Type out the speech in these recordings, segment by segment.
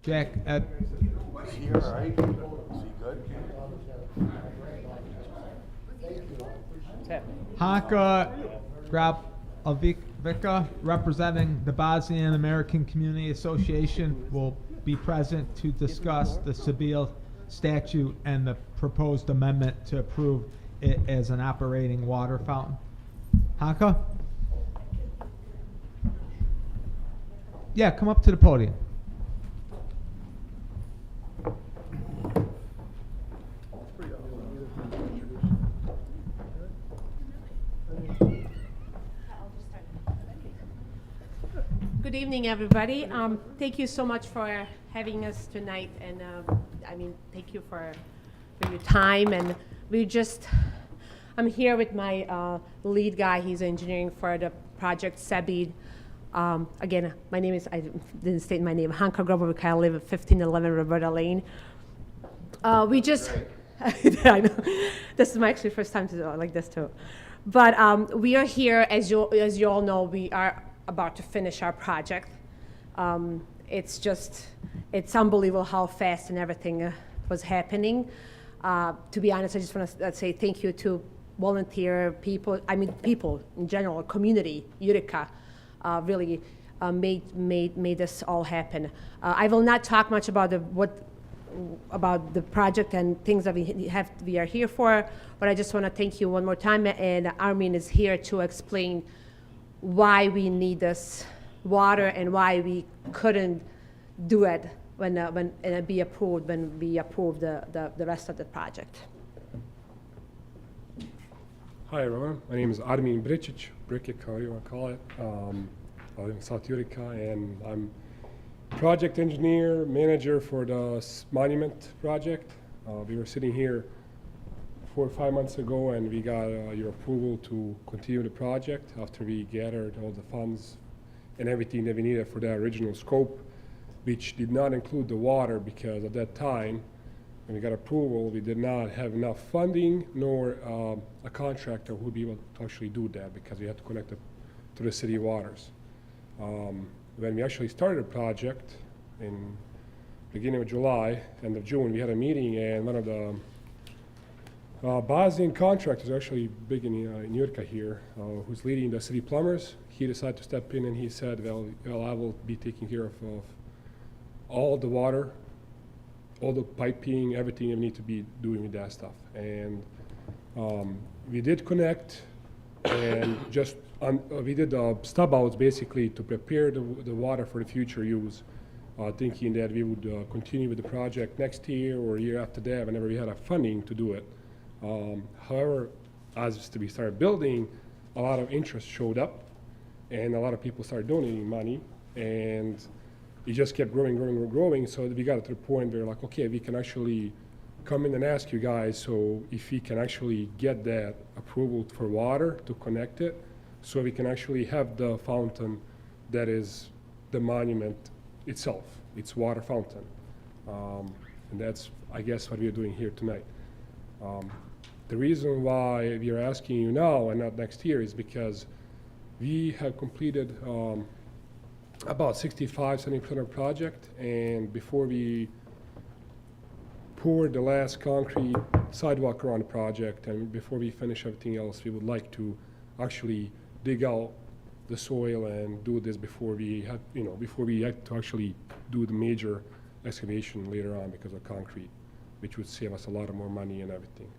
Jack, Is he all right? Is he good? Hanka Grabovica, representing the Bosnian American Community Association, will be present to discuss the Seville statute and the proposed amendment to approve it as an operating water fountain. Hanka? Yeah, come up to the podium. Good evening, everybody. Thank you so much for having us tonight, and thank you for your time. And I'm here with my lead guy. He's engineering for the project, Sebid. Again, my name is, I didn't state my name, Hanka Grabovica. I live at 1511 Roberta Lane. I know. This is my actually first time to do it like this too. But we are here, as you all know, we are about to finish our project. It's unbelievable how fast and everything was happening. To be honest, I just want to say thank you to volunteer people, people in general, community, Utica, really made this all happen. I will not talk much about the project and things that we are here for, but I just want to thank you one more time, and Armin is here to explain why we need this water and why we couldn't do it when we approved the rest of the project. Hi everyone, my name is Armin Bricic, Brikic, however you want to call it. I live in South Utica, and I'm project engineer, manager for the monument project. We were sitting here 4 or 5 months ago, and we got your approval to continue the project after we gathered all the funds and everything that we needed for the original scope, which did not include the water, because at that time, when we got approval, we did not have enough funding nor a contractor who would be able to actually do that, because we had to connect it to the city waters. When we actually started the project in beginning of July, end of June, we had a meeting, and one of the Bosnian contractors, actually big in Utica here, who's leading the city plumbers, he decided to step in, and he said, well, I will be taking care of all the water, all the piping, everything you need to be doing with that stuff. And we did connect, and we did stub outs basically to prepare the water for the future use, thinking that we would continue with the project next year or year after that, whenever we had a funding to do it. However, as we started building, a lot of interest showed up, and a lot of people started donating money, and it just kept growing. So we got to the point where, like, okay, we can actually come in and ask you guys, so if we can actually get that approval for water to connect it, so we can actually have the fountain that is the monument itself. It's water fountain. And that's, I guess, what we are doing here tonight. The reason why we are asking you now and not next year is because we have completed about 65-70% of the project, and before we poured the last concrete sidewalk around the project, and before we finish everything else, we would like to actually dig out the soil and do this before we had to actually do the major excavation later on because of concrete, which would save us a lot of more money and everything.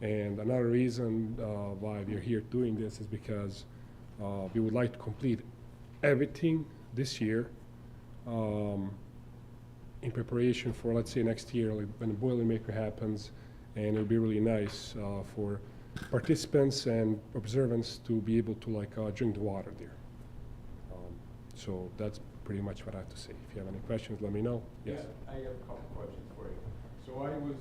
And another reason why we're here doing this is because we would like to complete everything this year in preparation for, let's say, next year, like when the Boilermaker happens, and it'll be really nice for participants and observants to be able to drink the water there. So that's pretty much what I have to say. If you have any questions, let me know. Yes. Yeah, I have a couple questions for you. So I was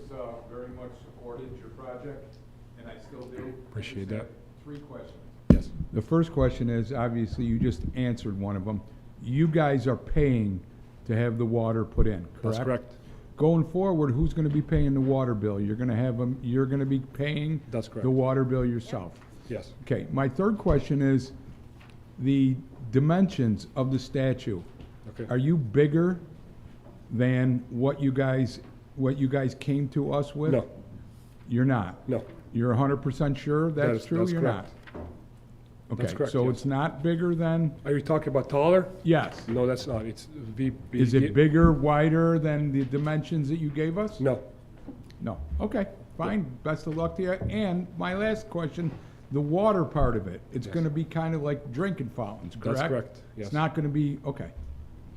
very much supported your project, and I still do. Appreciate I just that. have 3 questions. Yes. The first question is, obviously, you just answered one of them. You guys are paying to have the water put in, correct? That's correct. Going forward, who's going to be paying the water bill? You're going to be paying That's correct. the water bill yourself. Yes. Okay, my third question is the dimensions of the statue. Okay. Are you bigger than what you guys came to us with? No, You're not? no. You're 100% sure that's That's- true? that's You're not? correct. Okay, That's correct, so yes. it's not bigger than, Are you talking about taller? yes. No, that's not. It's Is it bigger, wider than the dimensions that you gave us? No. No, okay, fine, best of luck to you. And my last question, the water part of it, it's Yes. gonna be kind of like drinking fountains, correct? That's correct, yes. It's not gonna be, okay,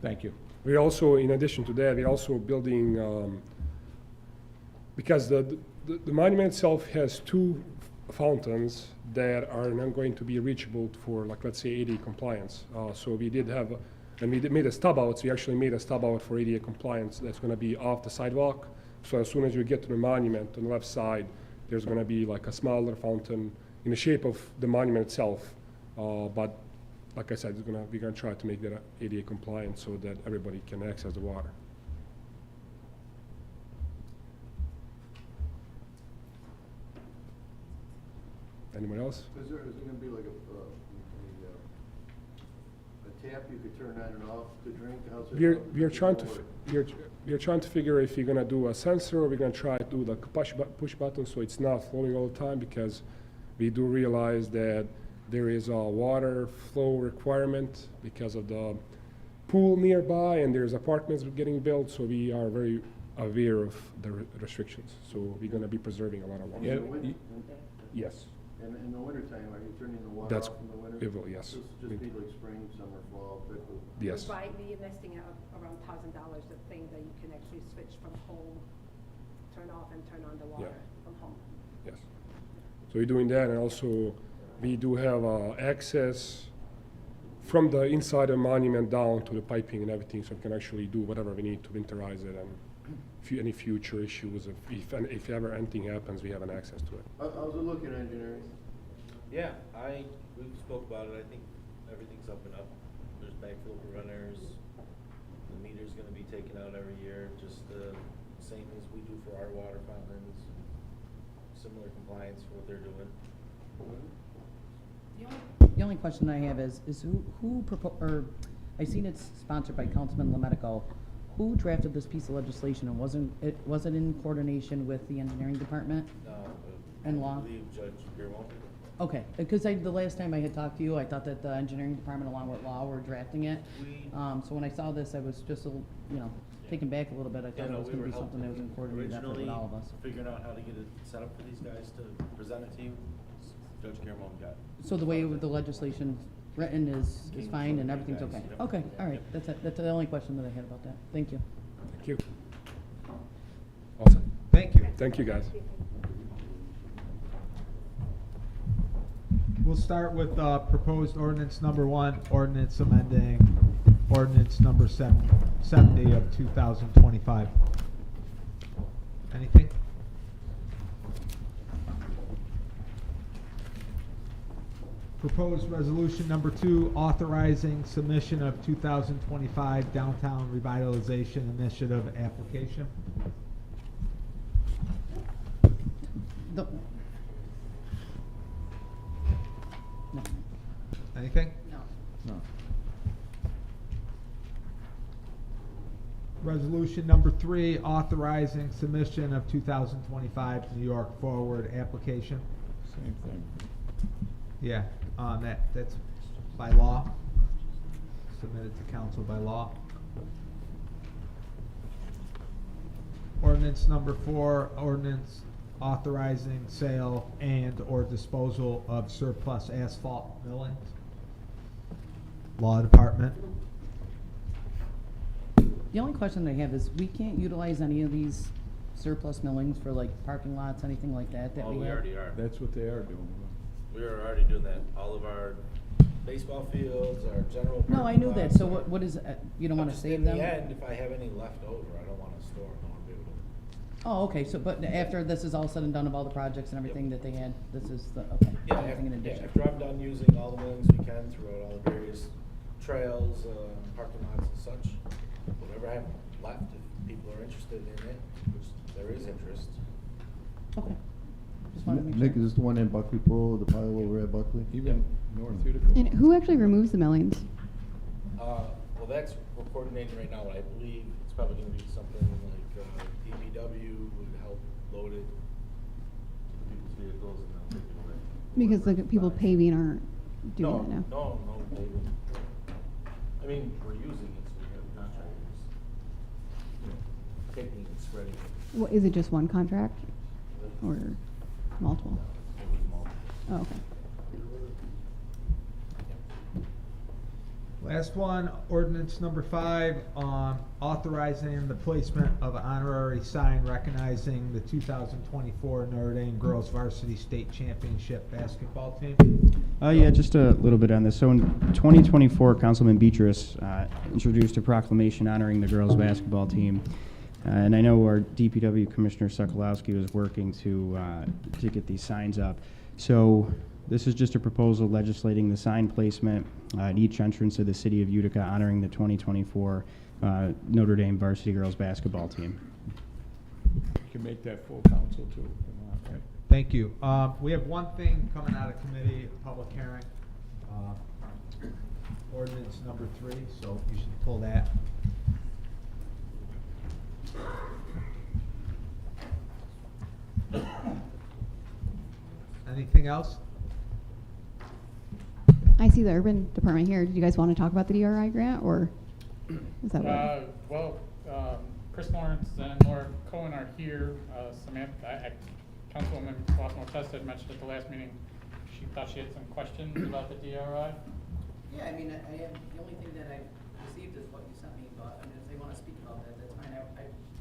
thank you. We're also, in addition to that, we're also building, because the monument itself has two fountains that are not going to be reachable for, like, let's say, ADA compliance. So we did have, and we made a stub outs, we actually made a stub out for ADA compliance that's gonna be off the sidewalk. So as soon as you get to the monument on the left side, there's gonna be like a smaller fountain in the shape of the monument itself. But like I said, we're gonna try to make that ADA compliant so that everybody can access the water. Anyone else? Is there gonna be like a tap you could turn on and off to drink? How's it? We're trying to, we're trying to figure if you're gonna do a sensor or we're gonna try to do the push button so it's not flowing all the time, because we do realize that there is a water flow requirement because of the pool nearby and there's apartments getting built, so we are very aware of the restrictions. So we're gonna be preserving a lot of water. Yeah, Yes, In the wintertime, are you turning the water That's- off in the winter? it will, yes. Just be like spring, summer, fall, type of. yes. Right, we're investing around $1,000, the thing that you can actually switch from home, turn off and turn on the water from home. Yes. So we're doing that, and also we do have access from the inside of the monument down to the piping and everything, so we can actually do whatever we need to winterize it, and any future issues, if ever anything happens, we have an access to it. How's it looking, engineering? Yeah, we spoke about it, I think everything's up and up. There's backflow preventers, the meter's gonna be taken out every year, just the same as we do for our water fountains. Similar compliance for what they're doing. The only question I have is I seen it's sponsored by Councilman Lemetico. Who drafted this piece of legislation, and was it in coordination with the engineering department? And law? I believe Judge Gerwon. Okay, because the last time I had talked to you, I thought that the engineering department along with law were drafting it. So when I saw this, I was just taken back a little bit. I thought it was gonna be something that was in coordinated effort with all of us. Figuring out how to get it set up for these guys to present it to you, Judge Gerwon got it. So the way the legislation's written is fine and everything's okay? Yep. Okay, all right, that's it. That's the only question that I had about that. Thank you. Thank you. Awesome. Thank you. Thank you, guys. We'll start with proposed ordinance number 1, ordinance amending ordinance number 70 of 2025. Anything? Proposed resolution number 2, authorizing submission of 2025 downtown revitalization initiative application. No. Anything? No. Resolution number 3, authorizing submission of 2025 New York Forward application. Same thing. Yeah, that's by law, submitted to council by law. Ordinance number 4, ordinance authorizing sale and/or disposal of surplus asphalt millings. Law Department. The only question I have is, we can't utilize any of these surplus millings for like parking lots, anything like that Oh, we we have? already are. That's what they are doing. We are already doing that. All of our baseball fields, our general. No, I parking knew that, lots so are- what is, you don't wanna Just save in them? the end, if I have any left over, I don't wanna store them, I wanna be able to. Oh, okay, so, but after this is all said and done of all the projects and everything that they had, this is the, okay, Yeah, everything in yeah, addition? after I'm done using all the millings we can throughout all the various trails, parking lots and such, whatever I have left, if people are interested in it, which there is interest. Okay. Just wanted to make Nick, sure. is this the one in Buckley Pool, the pile over at Buckley? Even North Utica. And who actually removes the millings? Well, Well, that's, we're coordinating right now, and I believe it's probably gonna be something like, DPW would help load it to people's vehicles and they'll take it away. Because the people paving aren't doing No, that now. no, paving. I mean, we're using it, so we have contractors, you know, taking and spreading it. What, is it just one contract or multiple? It was multiple. Oh, okay. Last one, ordinance number 5, authorizing the placement of an honorary sign recognizing the 2024 Notre Dame Girls Varsity State Championship basketball team. Yeah, just a little bit on this. So in 2024, Councilman Beatrice introduced a proclamation honoring the girls basketball team. And I know our DPW Commissioner Sokolowski was working to get these signs up. So this is just a proposal legislating the sign placement at each entrance of the city of Utica honoring the 2024 Notre Dame varsity girls basketball team. You can make that full council too, if you want, right? Thank you. We have one thing coming out of committee, a public hearing. Ordinance number 3, so you should pull that. Anything else? I see the urban department here. Did you guys want to talk about the DRI grant, or is that what? Chris Lawrence and Laura Cohen are here. Samantha, Councilwoman Ross-Mortez had mentioned at the last meeting, she thought she had some questions about the DRI. Yeah, I mean, I have, the only thing that I received is what you sent me, but, I mean, if they wanna speak about that, that's fine.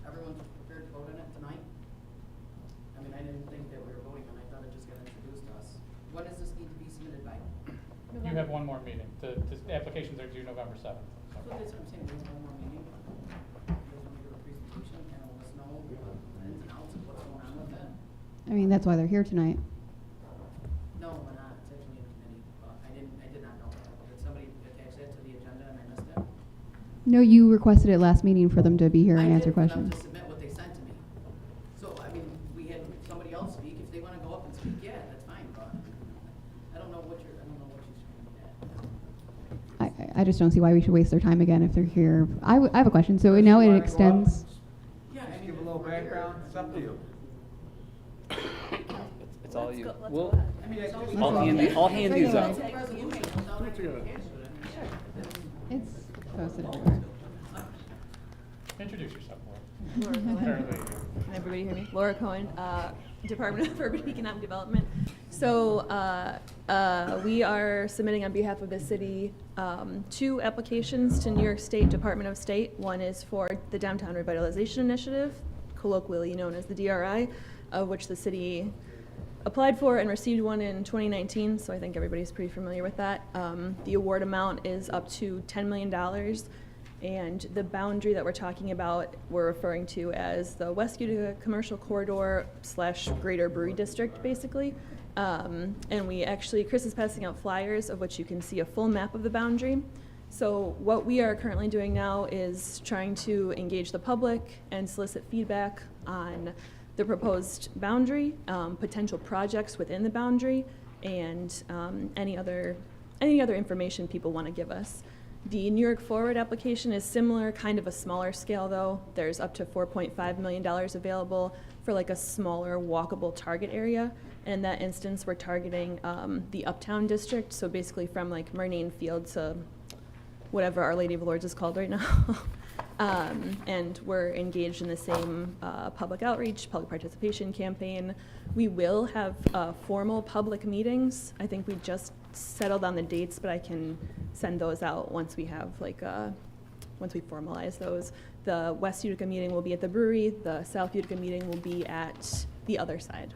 Everyone's prepared to vote on it tonight? I mean, I didn't think that we were voting on it. I thought it just got introduced to us. When does this need to be submitted by? You have one more meeting. The applications are due November 7th. So that's what I'm saying, there's one more meeting. You guys wanna give a presentation, kind of let us know the ins and outs of what's going on with that? I mean, that's why they're here tonight. No, we're not. It's actually in committee, but I did not know that. Did somebody attach that to the agenda and I missed it? No, you requested it last meeting for them to be here and answer I did, questions. to submit what they sent to me. So, I mean, we had somebody else speak. If they wanna go up and speak, yeah, that's fine, but I don't know what she's trying to get at. I just don't see why we should waste their time again if they're here. I have a question. So now it extends. Yeah, I mean, Give a little background. It's up to you. It's all you. I mean, it's always. I'll hand these out. It's posted everywhere. Introduce yourself, Laura Laura. Cohen. Apparently. Can everybody hear me? Laura Cohen, Department of Urban Economic Development. So we are submitting on behalf of the city 2 applications to New York State Department of State. One is for the Downtown Revitalization Initiative, colloquially known as the DRI, of which the city applied for and received one in 2019, so I think everybody's pretty familiar with that. The award amount is up to $10 million, and the boundary that we're talking about, we're referring to as the West Utica Commercial Corridor / Greater Brewery District, basically. And we actually, Chris is passing out flyers of which you can see a full map of the boundary. So what we are currently doing now is trying to engage the public and solicit feedback on the proposed boundary, potential projects within the boundary, and any other information people want to give us. The New York Forward application is similar, kind of a smaller scale though. There's up to $4.5 million available for like a smaller walkable target area. In that instance, we're targeting the Uptown district, so basically from like Murnane Field to whatever Our Lady of Lourdes is called right now. And we're engaged in the same public outreach, public participation campaign. We will have formal public meetings. I think we just settled on the dates, but I can send those out once we have once we formalize those. The West Utica meeting will be at the brewery. The South Utica meeting will be at the other side.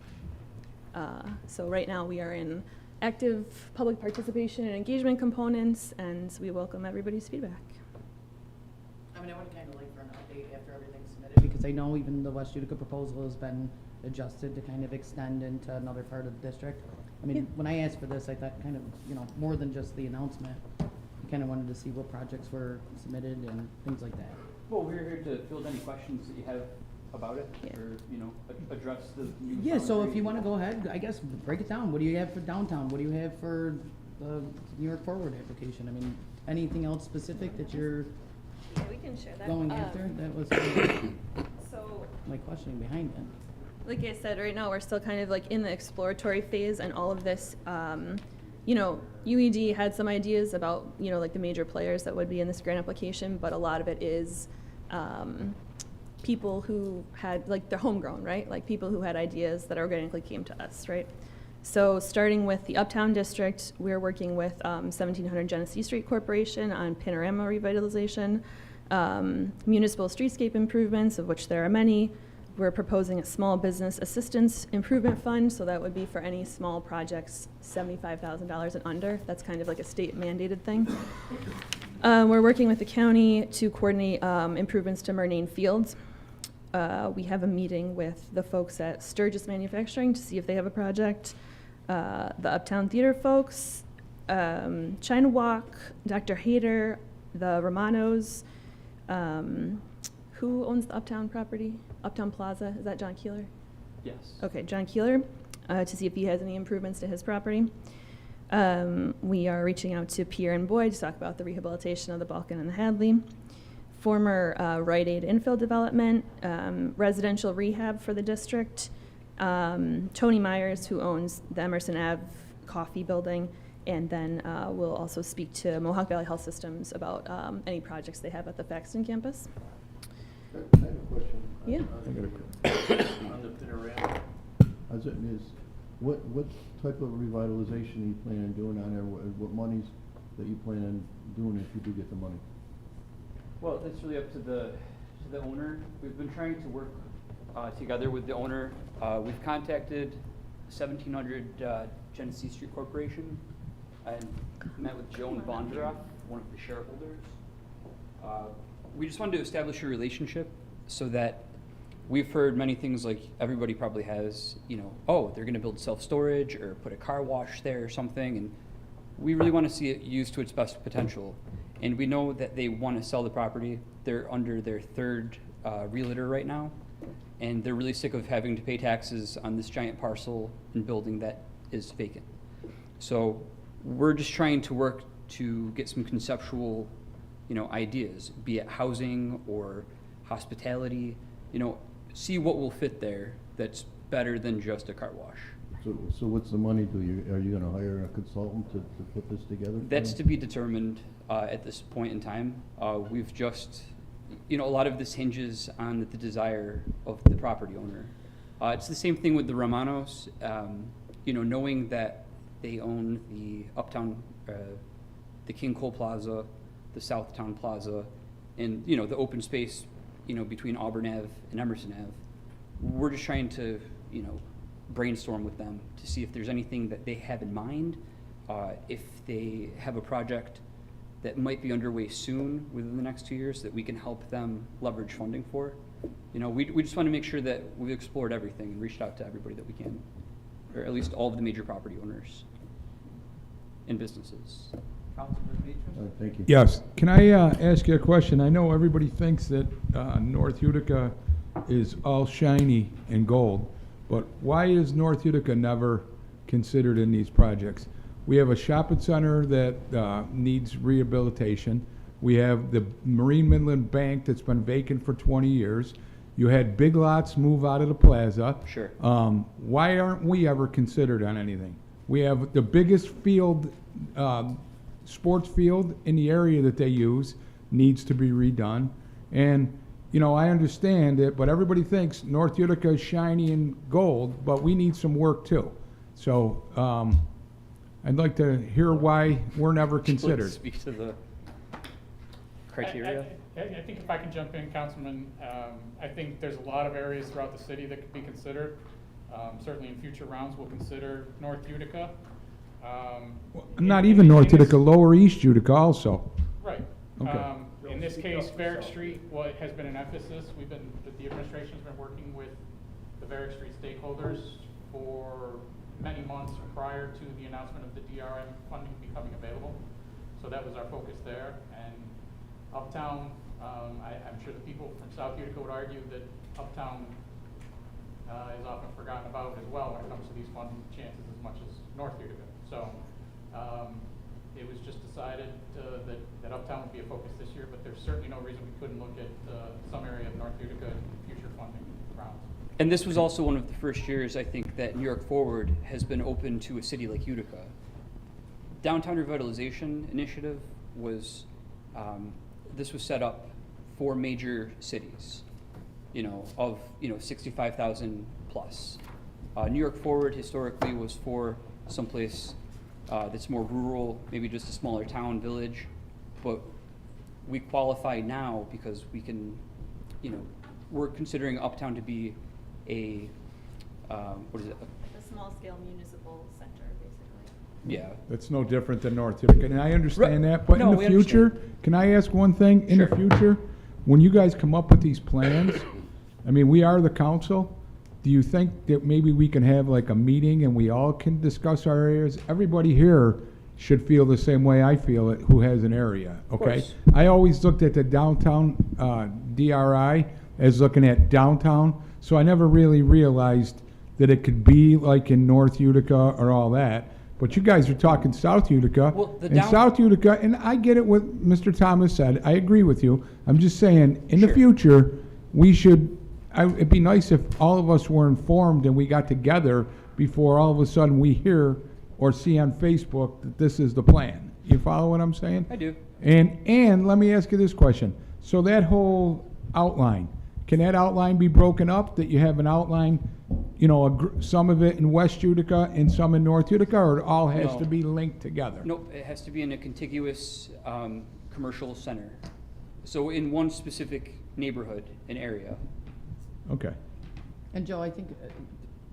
So right now we are in active public participation and engagement components, and we welcome everybody's feedback. I mean, I would kind of like for an update after everything's submitted, because I know even the West Utica proposal has been adjusted to kind of extend into another part of the district. I mean, Yeah. when I asked for this, I thought kind of, more than just the announcement. I kind of wanted to see what projects were submitted and things like that. Well, we're here to field any questions that you have about it, Yeah. or, address the new Yeah, so if boundary. you want to go ahead, I guess, break it down. What do you have for downtown? What do you have for the New York Forward application? I mean, anything else specific that you're Yeah, we can share that. going after? That was So, my questioning behind it. like I said, right now, we're still kind of like in the exploratory phase, and all of this, you know, UED had some ideas about, you know, like the major players that would be in this grant application, but a lot of it is people who had, like, they're homegrown, right? Like people who had ideas that organically came to us, right? So starting with the Uptown District, we're working with 1700 Genesee Street Corporation on panorama revitalization, municipal streetscape improvements, of which there are many. We're proposing a small business assistance improvement fund, so that would be for any small projects, $75,000 and under. That's kind of like a state mandated thing. We're working with the county to coordinate improvements to Murnane Fields. We have a meeting with the folks at Sturgis Manufacturing to see if they have a project. The Uptown Theater folks, China Walk, Dr. Hayter, the Romanos. Who owns the Uptown property? Uptown Plaza, is that John Keeler? Yes. Okay, John Keeler, to see if he has any improvements to his property. We are reaching out to Pierre and Boyd to talk about the rehabilitation of the Balkan and the Hadley. Former Rite Aid infill development, residential rehab for the district. Tony Myers, who owns the Emerson Ave Coffee Building, and then we'll also speak to Mohawk Valley Health Systems about any projects they have at the Faxton campus. I have a question. Yeah. On the panorama, what type of revitalization are you planning on doing on there? What monies that you plan on doing if you do get the money? Well, that's really up to the owner. We've been trying to work together with the owner. We've contacted 1700 Genesee Street Corporation and met with Joan Bondurov, one of the shareholders. We just wanted to establish a relationship so that we've heard many things like everybody probably has, you know, oh, they're going to build self-storage or put a car wash there or something, and we really want to see it used to its best potential. And we know that they want to sell the property. They're under their third realtor right now, and they're really sick of having to pay taxes on this giant parcel and building that is vacant. So we're just trying to work to get some conceptual, you know, ideas, be it housing or hospitality, you know, see what will fit there that's better than just a car wash. So what's the money? Are you gonna hire a consultant to put this together? That's to be determined at this point in time. We've just, you know, a lot of this hinges on the desire of the property owner. It's the same thing with the Romanos, you know, knowing that they own the Uptown, the King Cole Plaza, the Southtown Plaza, and, you know, the open space, you know, between Auburn Ave and Emerson Ave. We're just trying to, you know, brainstorm with them to see if there's anything that they have in mind, if they have a project that might be underway soon within the next 2 years that we can help them leverage funding for. You know, we just want to make sure that we've explored everything and reached out to everybody that we can, or at least all of the major property owners and businesses. Thank you. Yes. Can I ask you a question? I know everybody thinks that North Utica is all shiny and gold, but why is North Utica never considered in these projects? We have a shopping center that needs rehabilitation. We have the Marine Midland Bank that's been vacant for 20 years. You had Big Lots move out of the plaza. Sure. Why aren't we ever considered on anything? We have the biggest field, sports field in the area that they use needs to be redone. And, you know, I understand it, but everybody thinks North Utica is shiny and gold, but we need some work too. So I'd like to hear why we're never considered. Speak to the criteria. I think if I can jump in, Councilman, I think there's a lot of areas throughout the city that could be considered. Certainly in future rounds, we'll consider North Utica. Not even North Utica, Lower East Utica also. Right. Okay. In this case, Varick Street has been an emphasis. The administration's been working with the Varick Street stakeholders for many months prior to the announcement of the DRM funding becoming available. So that was our focus there. And Uptown, I'm sure the people from South Utica would argue that Uptown is often forgotten about as well when it comes to these funding chances as much as North Utica. So It was just decided that Uptown would be a focus this year, but there's certainly no reason we couldn't look at some area of North Utica in future funding rounds. And this was also one of the first years, I think, that New York Forward has been open to a city like Utica. Downtown Revitalization Initiative was, this was set up for major cities, of 65,000 plus. New York Forward historically was for someplace that's more rural, maybe just a smaller town, village, but we qualify now because we can, we're considering Uptown to be a, what is it? A small-scale municipal center, basically. Yeah. That's no different than North Utica, and I understand Right. that, but No, in we the future, understand. can I ask one thing? In the Sure. future, when you guys come up with these plans, I mean, we are the council, do you think that maybe we can have like a meeting and we all can discuss our areas? Everybody here should feel the same way I feel it, who has an area, okay? course. I always looked at the downtown, DRI as looking at downtown, so I never really realized that it could be like in North Utica or all that. But you guys are talking South Utica. Well, the And South Utica, and I get it what Mr. Thomas said, I agree with you. I'm just saying, in the Sure. future, we should, it'd be nice if all of us were informed and we got together before all of a sudden we hear or see on Facebook that this is the plan. You follow what I'm saying? I do. And let me ask you this question. So that whole outline, can that outline be broken up, that you have an outline, some of it in West Utica and some in North Utica, or it all has No. to be linked together? Nope, it has to be in a contiguous commercial center. So in one specific neighborhood, an area. Okay. And Joe, I think,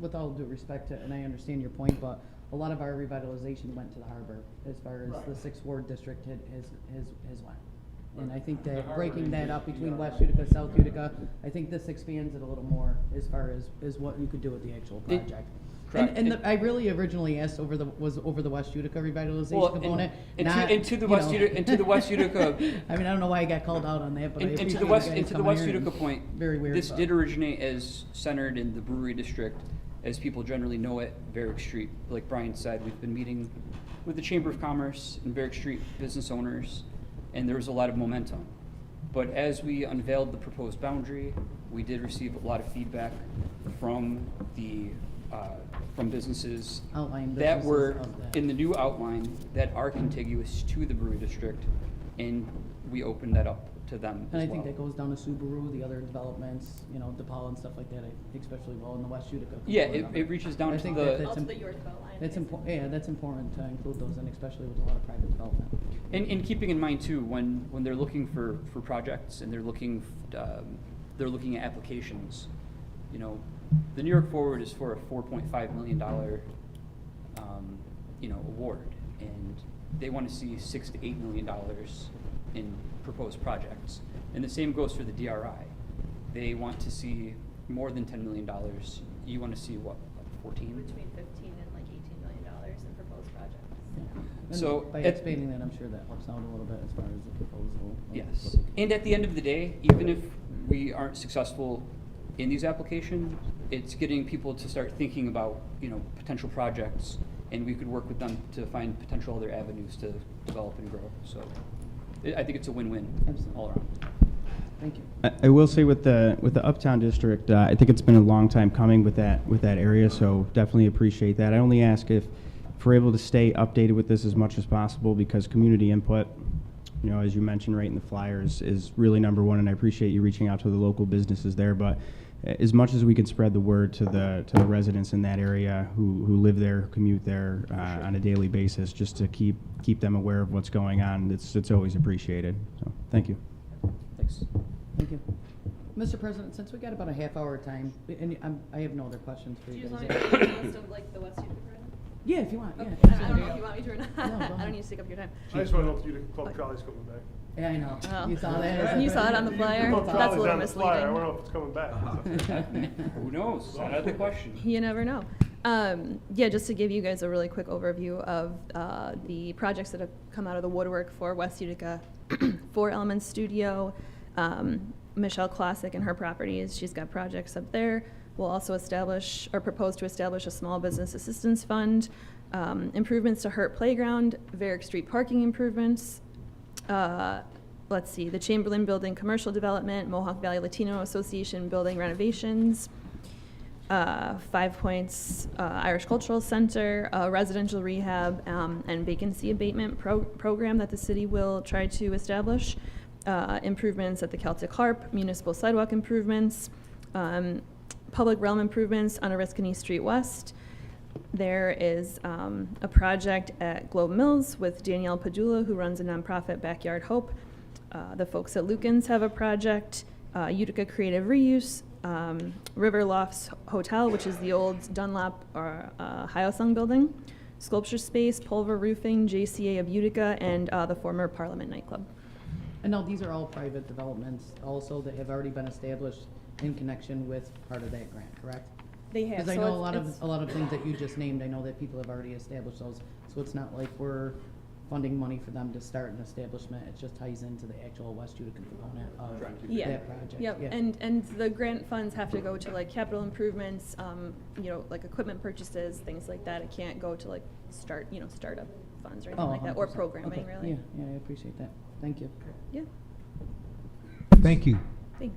with all due respect to, and I understand your point, but a lot of our revitalization went to the harbor as far as the Sixth Ward District has went. And I think that breaking that up between West Utica, South Utica, I think this expands it a little more as far as what you could do with the actual project. Correct. And I really originally asked over the West Utica revitalization Well, component. into the West Utica. I mean, I don't know why I got called out on that, but I appreciate you guys Into the coming West here Utica and- point, Very weird. this but- did originate as centered in the brewery district, as people generally know it, Varick Street. Like Brian said, we've been meeting with the Chamber of Commerce and Varick Street business owners, and there was a lot of momentum. But as we unveiled the proposed boundary, we did receive a lot of feedback from from businesses Outline that businesses were of that. in the new outline that are contiguous to the brewery district, and we opened that up to them And as I think well. that goes down to Subaru, the other developments, DePaul and stuff like that, especially well in the West Utica. Yeah, component of it reaches down I to think the- that's Also im- the Yorkville line. That's basically. important, yeah, that's important to include those in, especially with a lot of private development. And keeping in mind too, when they're looking for projects and they're looking at applications, the New York Forward is for a $4.5 million, award, and they want to see $6 to $8 million in proposed projects. And the same goes for the DRI. They want to see more than $10 million. You want to see what, like 14? Between 15 and like $18 million in proposed projects. And So by at- expanding that, I'm sure that helps out a little bit as far as the proposal. of Yes, what they can- and at the end of the day, even if we aren't successful in these applications, it's getting people to start thinking about, potential projects, and we could work with them to find potential other avenues to develop and grow. So I think it's a win-win Absolutely. all around. Thank you. I will say with the Uptown District, I think it's been a long time coming with that area, so definitely appreciate that. I only ask if we're able to stay updated with this as much as possible, because community input, as you mentioned right in the flyers, is really number one, and I appreciate you reaching out to the local businesses there. But as much as we can spread the word to the residents in that area who live there, commute there on a daily basis, just to keep them aware of what's going on, it's always appreciated. So thank you. Thanks. Thank you. Mr. President, since we got about a half hour time, and I have no other questions for Do you you just guys. want me to give a list of like the West Utica project? Yeah, if you want, yeah. Okay. I don't know if you want me to or not. No, go I ahead. don't need to take up your time. I just want to know if Utica Club Colley's coming back. Yeah, I know. Oh. You saw that? You saw it on the flyer? Club That's a Colley's little on the flyer. I misleading. don't know if it's coming back. Who knows? Another question. You never know. Yeah, just to give you guys a really quick overview of the projects that have come out of the woodwork for West Utica. 4 Elements Studio, Michelle Classic and her properties. She's got projects up there. We'll also propose to establish a small business assistance fund. improvements to Hurt Playground, Varick Street parking improvements, let's see, the Chamberlain Building commercial development, Mohawk Valley Latino Association building renovations, 5 Points Irish Cultural Center, residential rehab, and vacancy abatement program that the city will try to establish, improvements at the Celtic Harp, municipal sidewalk improvements, public realm improvements on Oriskany Street West. There is a project at Globe Mills with Danielle Padula, who runs a nonprofit Backyard Hope. The folks at Lukens have a project, Utica Creative Reuse, River Lofts Hotel, which is the old Dunlop or Hyosung building, Sculpture Space, Pulver Roofing, JCA of Utica, and the former Parliament nightclub. And now these are all private developments also that have already been established in connection with part of that grant, correct? They have. Because I So know it's- a lot of things that you just named, I know that people have already established those, so it's not like we're funding money for them to start an establishment, it just ties into the actual West Utica component of Yeah. that project. Yep. Yeah. And the grant funds have to go to like capital improvements, you know, like equipment purchases, things like that. It can't go to like startup funds or anything Oh, like that, or 100%. programming Okay. really. Yeah, yeah, I appreciate that. Thank you. Yeah. Thank you. Thanks.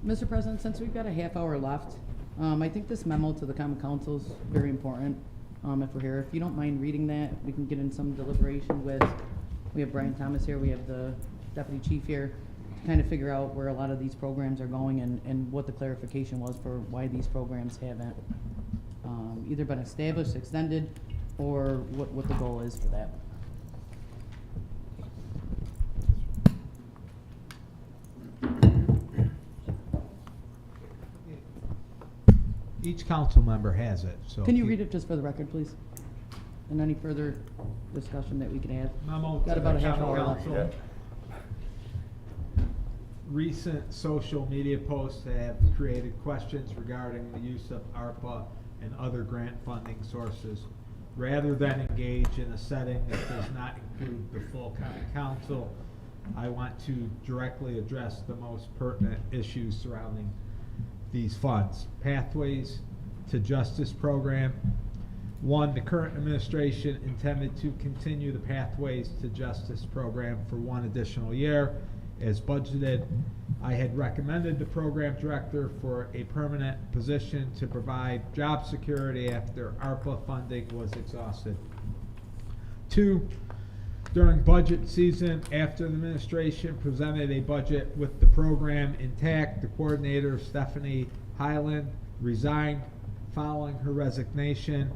Mr. President, since we've got a half hour left, I think this memo to the Common Council is very important. If we're here, if you don't mind reading that, we can get in some deliberation with, we have Brian Thomas here, we have the Deputy Chief here, to kind of figure out where a lot of these programs are going and what the clarification was for why these programs haven't either been established, extended, or what the goal is for that. Each council member has it, so. Can you read it just for the record, please? And any further discussion that we can add? Memo Got to about the a half common hour left. council. Recent social media posts have created questions regarding the use of ARPA and other grant funding sources. Rather than engage in a setting that does not include the full common council, I want to directly address the most pertinent issues surrounding these funds. Pathways to Justice program. One, the current administration intended to continue the Pathways to Justice program for 1 additional year as budgeted. I had recommended the program director for a permanent position to provide job security after ARPA funding was exhausted. 2, during budget season, after the administration presented a budget with the program intact, the coordinator, Stephanie Highland, resigned following her resignation.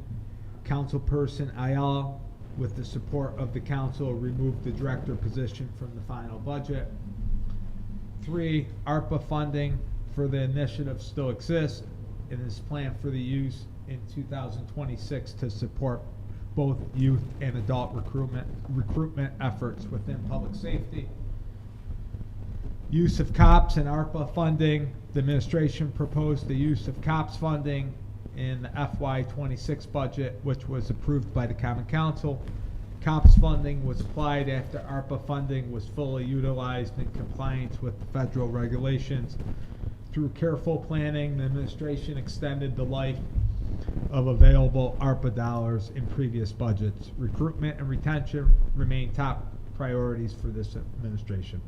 Councilperson Ayala, with the support of the council, removed the director position from the final budget. 3, ARPA funding for the initiative still exists and is planned for the use in 2026 to support both youth and adult recruitment efforts within public safety. Use of COPS and ARPA funding. The administration proposed the use of COPS funding in the FY26 budget, which was approved by the Common Council. COPS funding was applied after ARPA funding was fully utilized in compliance with the federal regulations. Through careful planning, the administration extended the life of available ARPA dollars in previous budgets. Recruitment and retention remain top priorities for this administration.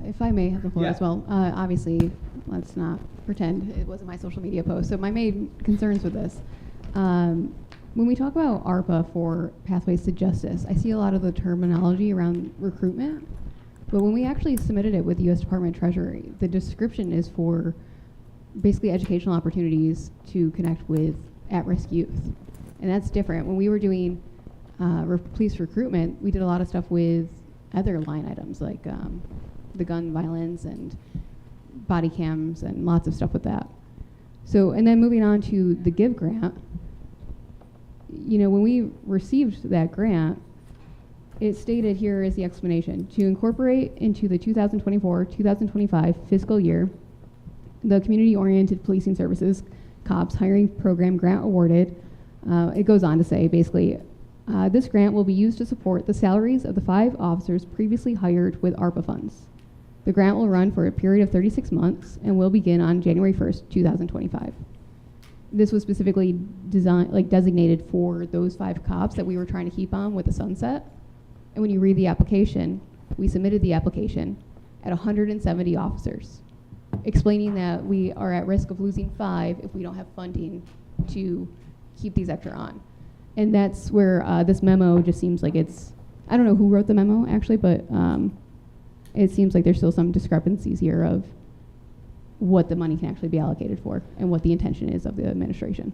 If I may have the floor Yeah. as well. Obviously, let's not pretend it wasn't my social media post. So my main concerns with this, when we talk about ARPA for Pathways to Justice, I see a lot of the terminology around recruitment. But when we actually submitted it with the U.S. Department of Treasury, the description is for basically educational opportunities to connect with at-risk youth. And that's different. When we were doing police recruitment, we did a lot of stuff with other line items like the gun violence and body cams and lots of stuff with that. So, and then moving on to the GIVE grant, you know, when we received that grant, it stated, here is the explanation: to incorporate into the 2024-2025 fiscal year, the Community-Oriented Policing Services, COPS, hiring program grant awarded. It goes on to say, basically, this grant will be used to support the salaries of the 5 officers previously hired with ARPA funds. The grant will run for a period of 36 months and will begin on January 1st, 2025. this was specifically designed, like designated for those 5 cops that we were trying to keep on with the sunset. And when you read the application, we submitted the application at 170 officers, explaining that we are at risk of losing 5 if we don't have funding to keep these extra on. And that's where this memo just seems like it's, I don't know who wrote the memo actually, but it seems like there's still some discrepancies here of what the money can actually be allocated for and what the intention is of the administration.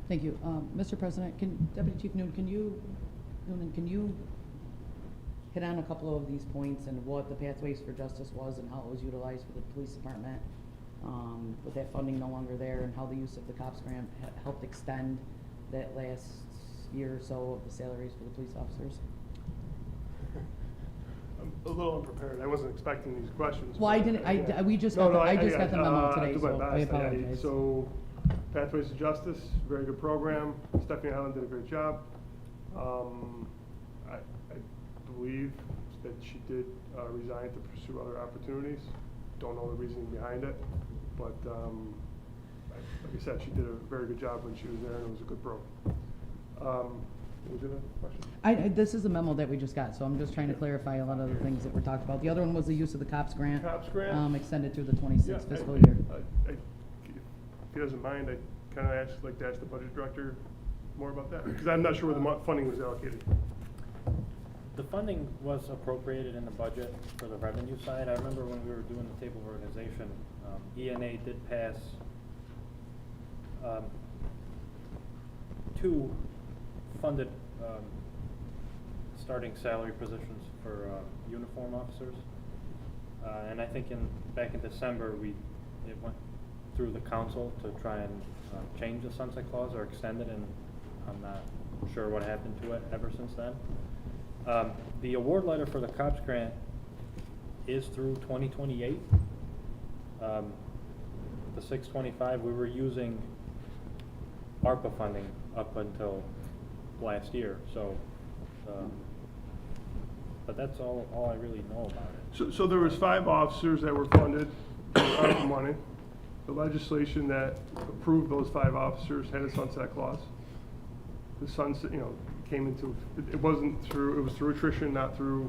Thank you. Mr. President, Deputy Chief Noonan, can you hit on a couple of these points and what the Pathways for Justice was and how it was utilized for the police department, with that funding no longer there, and how the use of the COPS grant helped extend that last year or so of the salaries for the police officers? I'm a little unprepared. I wasn't expecting these questions. Well, I but didn't, yeah. we just No, got, no, I just got the memo today, I'll do my so I best. apologize. So, Pathways to Justice, very good program. Stephanie Highland did a great job. I believe that she did resign to pursue other opportunities. Don't know the reasoning behind it, but like I said, she did a very good job when she was there, and it was a good program. Was it a question? This is a memo that we just got, so I'm just trying to clarify a lot of the things that were talked about. The other one was the use of the COPS grant. COPS grant? Extended through the 26th Yeah, fiscal year. if he doesn't mind, I kind of like to ask the budget director more about that, because I'm not sure where the funding was allocated. The funding was appropriated in the budget for the revenue side. I remember when we were doing the table of organization, ENA did pass 2 funded starting salary positions for uniform officers. And I think back in December, it went through the council to try and change the sunset clause or extend it, and I'm not sure what happened to it ever since then. The award letter for the COPS grant is through 2028. The 625, we were using ARPA funding up until last year, so but that's all I really know about it. So there was 5 officers that were funded with ARPA money. The legislation that approved those 5 officers had a sunset clause. The sunset, came into, it wasn't through, it was through attrition, not through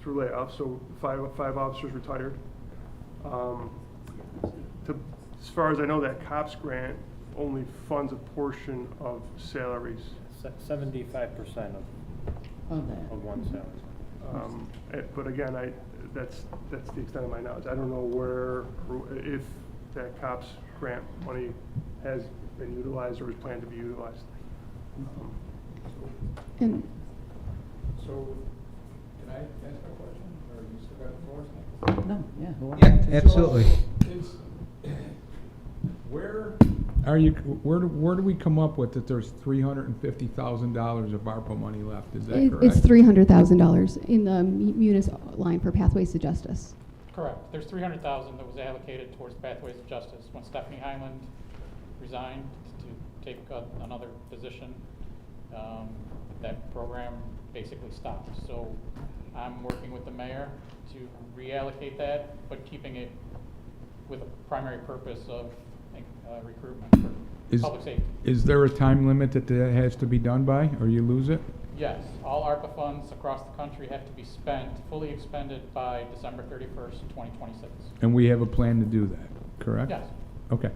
layoffs. So 5 officers retired. As far as I know, that COPS grant only funds a portion of salaries. 75% of one salary. But again, that's the extent of my knowledge. I don't know if that COPS grant money has been utilized or is planned to be utilized. So, can I ask a question, or you still got the floor? No, yeah. who Yeah, wants to? absolutely. Where do we come up with that there's $350,000 of ARPA money left? Is that correct? It's $300,000 in the munis line for Pathways to Justice. Correct. There's $300,000 that was allocated towards Pathways of Justice. When Stephanie Highland resigned to take another position, that program basically stopped. So I'm working with the mayor to reallocate that, but keeping it with a primary purpose of recruitment for public safety. Is there a time limit that has to be done by, or you lose it? Yes, all ARPA funds across the country have to be spent, fully expended by December 31st, 2026. And we have a plan to do that, correct? Yes. Okay.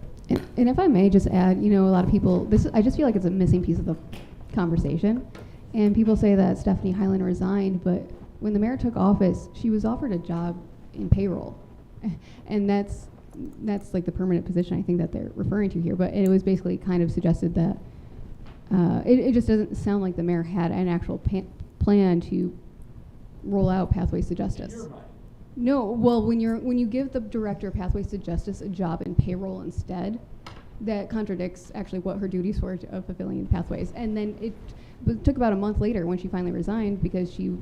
And if I may just add, a lot of people, I just feel like it's a missing piece of the conversation. And people say that Stephanie Highland resigned, but when the mayor took office, she was offered a job in payroll. And that's like the permanent position I think that they're referring to here. But it was basically kind of suggested that it just doesn't sound like the mayor had an actual plan to roll out Pathways to Justice. In your mind. No, well, when you give the director of Pathways to Justice a job in payroll instead, that contradicts actually what her duties were of fulfilling Pathways. And then it took about a month later when she finally resigned because she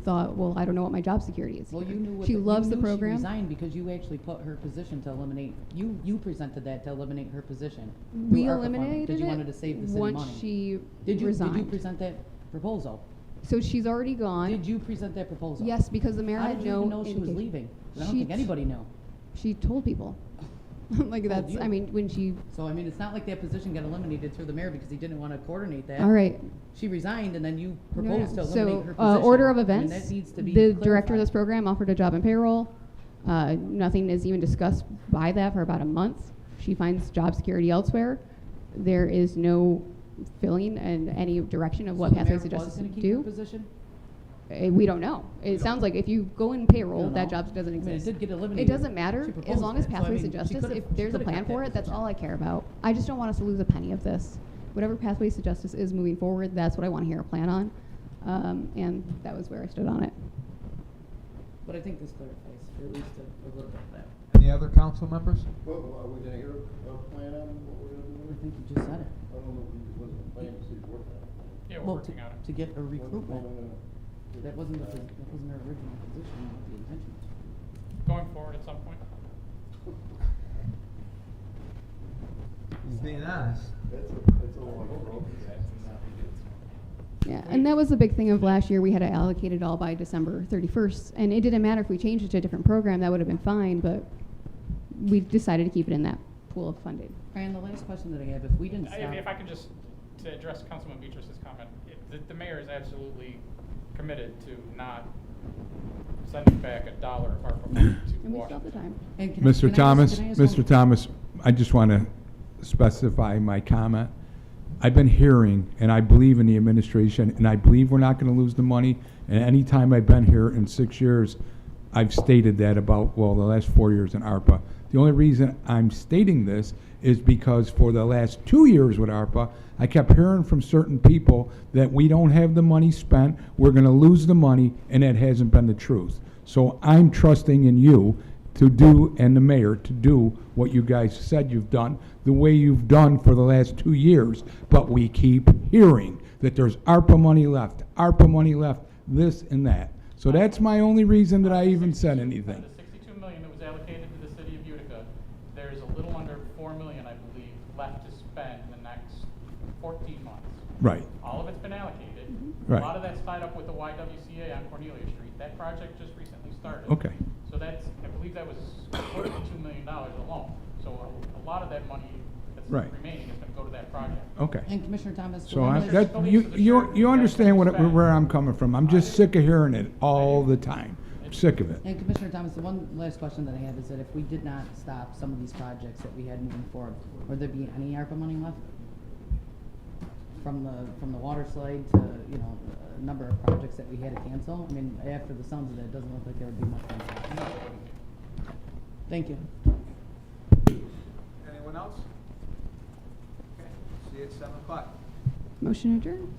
thought, well, I don't know what my job security is. Well, you knew what she loves the She program. resigned because you actually put her position to eliminate. You presented that to eliminate her position. We through ARPA funds, eliminated because you it wanted to save the city once money. she Did you resigned. present that proposal? So she's already gone. Did you present that proposal? Yes, because the mayor How had did you no even know she was indication. leaving? I don't She think anybody knew. She told people. Like Told that's, you. I mean, when she, So, I mean, it's not like that position got eliminated through the mayor because he didn't want to coordinate that. all right. She resigned and then you No, no. proposed to eliminate her So, position. order of I mean, events, that needs to be the director of clarified. this program offered a job in payroll. Nothing is even discussed by that for about a month. She finds job security elsewhere. There is no filling and any direction of what So the Pathways mayor to was Justice gonna would keep her do. position? We don't know. It sounds like if you go in payroll, don't that know. job doesn't I mean, it exist. did get It eliminated. doesn't She matter, as proposed long as it. So, I Pathways mean, to she Justice, could've- if she there's a could've plan kept that for it, that's position. all I care about. I just don't want us to lose a penny of this. Whatever Pathways to Justice is moving forward, that's what I want to hear a plan on. And that was where I stood on it. But I think this clarifies, at least a little bit of that. Any other council members? Well, are we gonna hear a plan on what we're gonna do? I think you just said it. I don't know if he wasn't a plan, so he's working on it. Yeah, we're Well, working on it. to get a When's the recruitment, plan gonna- that wasn't her original position, what the intention was. Going forward at some point. He's being honest. That's a long road. Yeah, and that was the big thing of last year. We had to allocate it all by December 31st. And it didn't matter if we changed it to a different program, that would have been fine, but we decided to keep it in that pool of funding. And the last question that I have, if we didn't stop. If I could just, to address Councilman Beatrice's comment, the mayor is absolutely committed to not sending back a dollar of ARPA money to And we still have the Washington. time. And can I- Mr. can I ask- Thomas, can I ask Mr. one- Thomas, I just want to specify my comment. I've been hearing, and I believe in the administration, and I believe we're not going to lose the money. And any time I've been here in 6 years, I've stated that about, well, the last 4 years in ARPA. The only reason I'm stating this is because for the last 2 years with ARPA, I kept hearing from certain people that we don't have the money spent, we're going to lose the money, and that hasn't been the truth. So I'm trusting in you to do, and the mayor, to do what you guys said you've done, the way you've done for the last 2 years. But we keep hearing that there's ARPA money left, this and that. So that's my only reason that I even said anything. The 62 million that was allocated to the city of Utica, there's a little under 4 million, I believe, left to spend in the next 14 months. Right. All of it's been allocated. Right. A lot of that's tied up with the YWCA on Cornelia Street. That project just recently started. Okay. So that's, I believe that was close to $2 million alone. So a lot of that money that's Right. remaining is going to go to that project. Okay. And Commissioner Thomas. So one I, last- that, you understand where I'm coming from. I'm just sick of hearing it all the time. I'm sick of it. And Commissioner Thomas, the one last question that I have is that if we did not stop some of these projects that we had moving forward, would there be any ARPA money left? From the water slide to, you know, a number of projects that we had to cancel? I mean, after the sounds of it, it doesn't look like there would be much money left. Thank you. Anyone else? Okay, see you at 7 o'clock. Motion adjourned.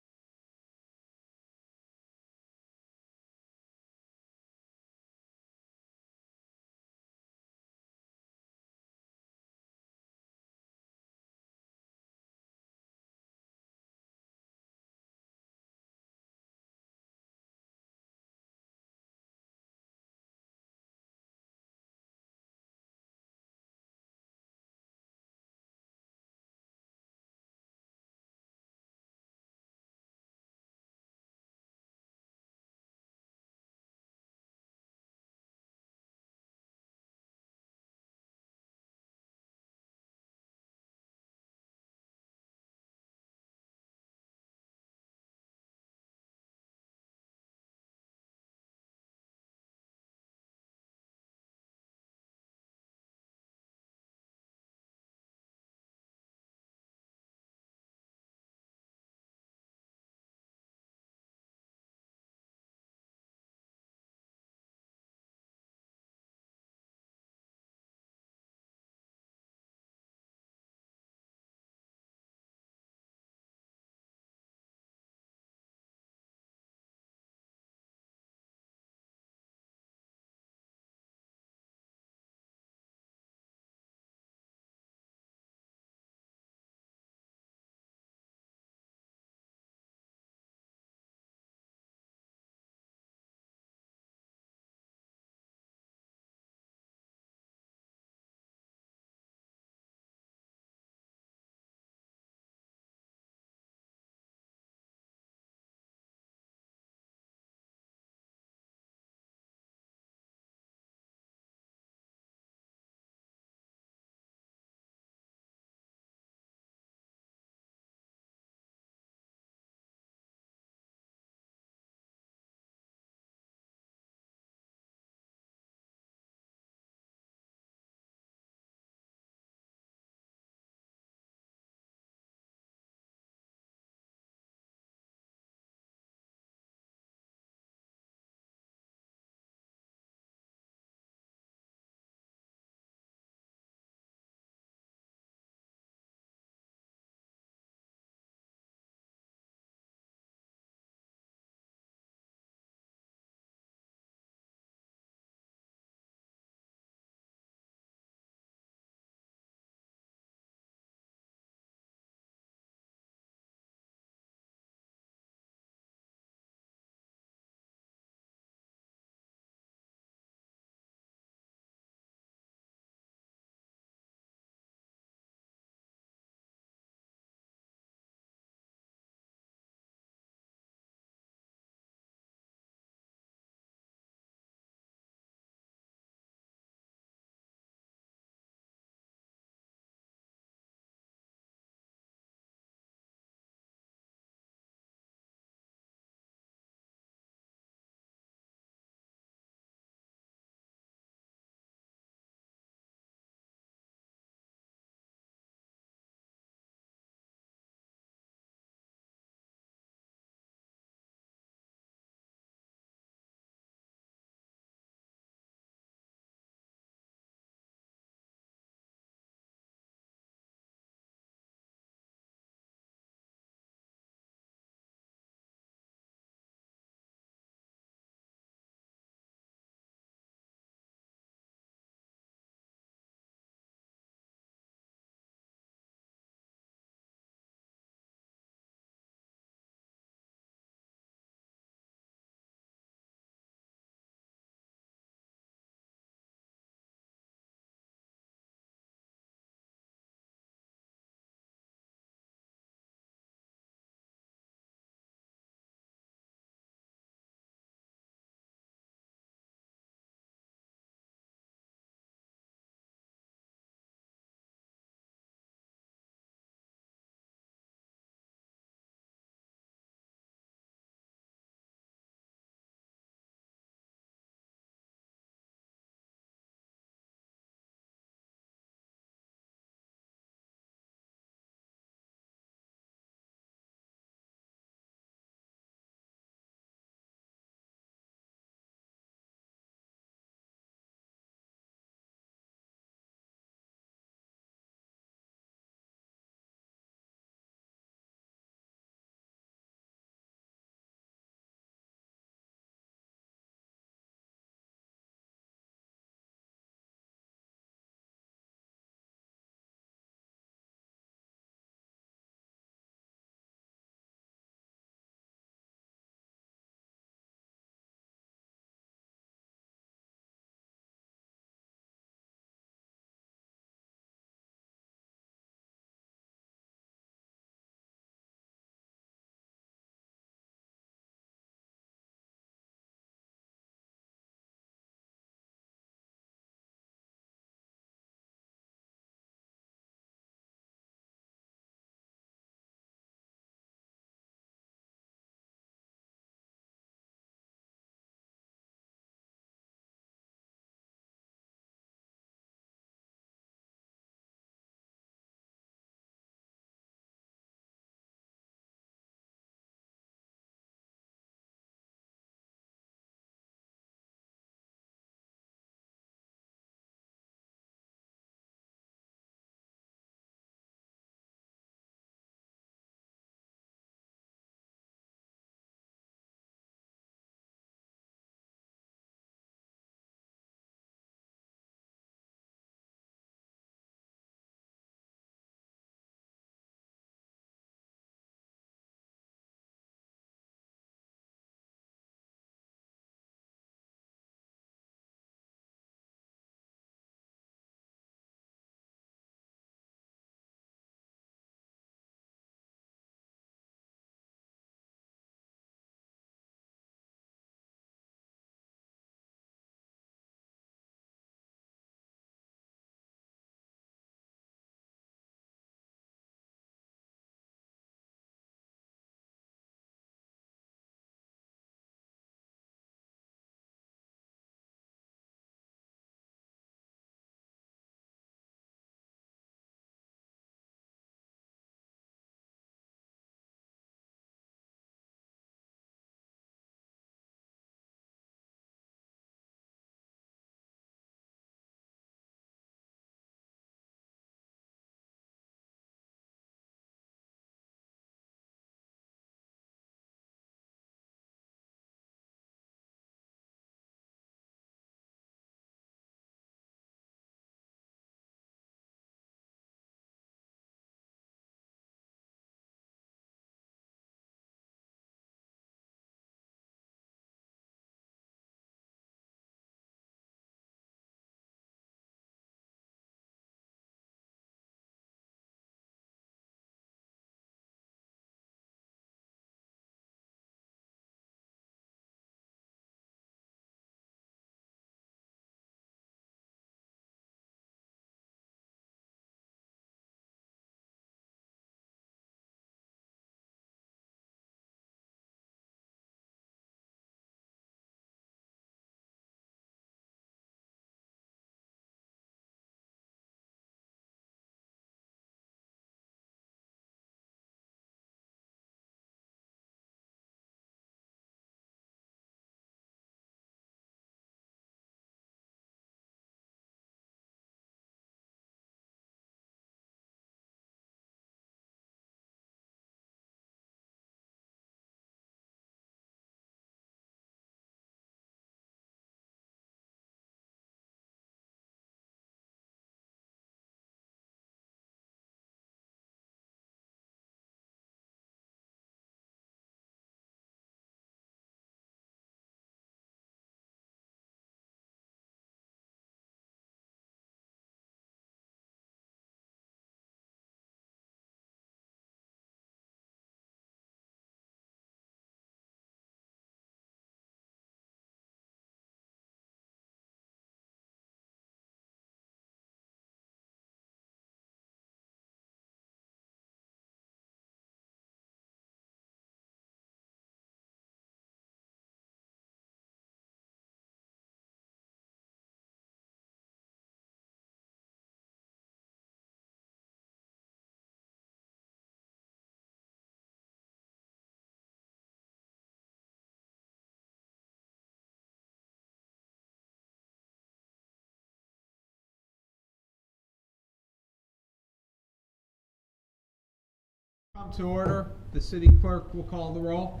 Come to order. The city clerk will call the roll.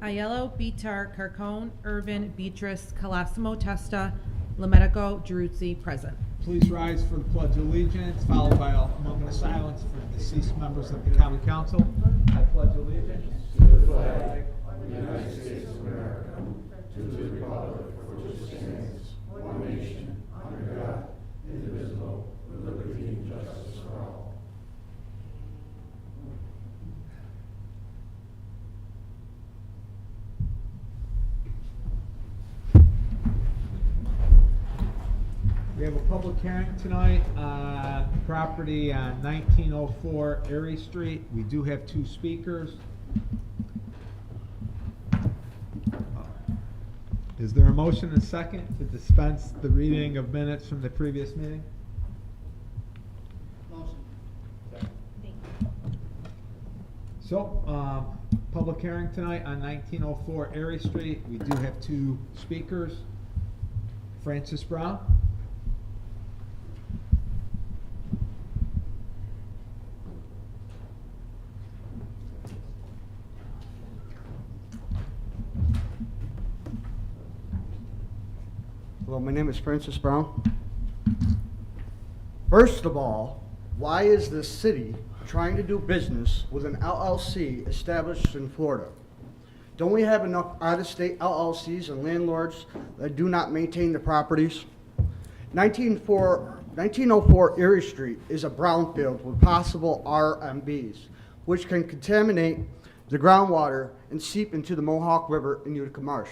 Aiello, Bitar, Carcone, Irvin, Beatrice, Colosimo, Testa, Lometico, Giruzzi, present. Please rise for the Pledge of Allegiance, followed by a moment of silence for deceased members of the Common Council. I pledge allegiance to the flag of the United States of America, to the republic for which it stands, one nation, under God, indivisible, with liberty and justice for all. We have a public hearing tonight on property on 1904 Erie Street. We do have two speakers. Is there a motion and a second to dispense the reading of minutes from the previous meeting? Motion. So, public hearing tonight on 1904 Erie Street. We do have two speakers. Francis Brown. Hello, my name is Francis Brown. First of all, why is the city trying to do business with an LLC established in Florida? Don't we have enough out-of-state LLCs and landlords that do not maintain the properties? 1904 Erie Street is a brownfield with possible RMBs, which can contaminate the groundwater and seep into the Mohawk River in Utica Marsh.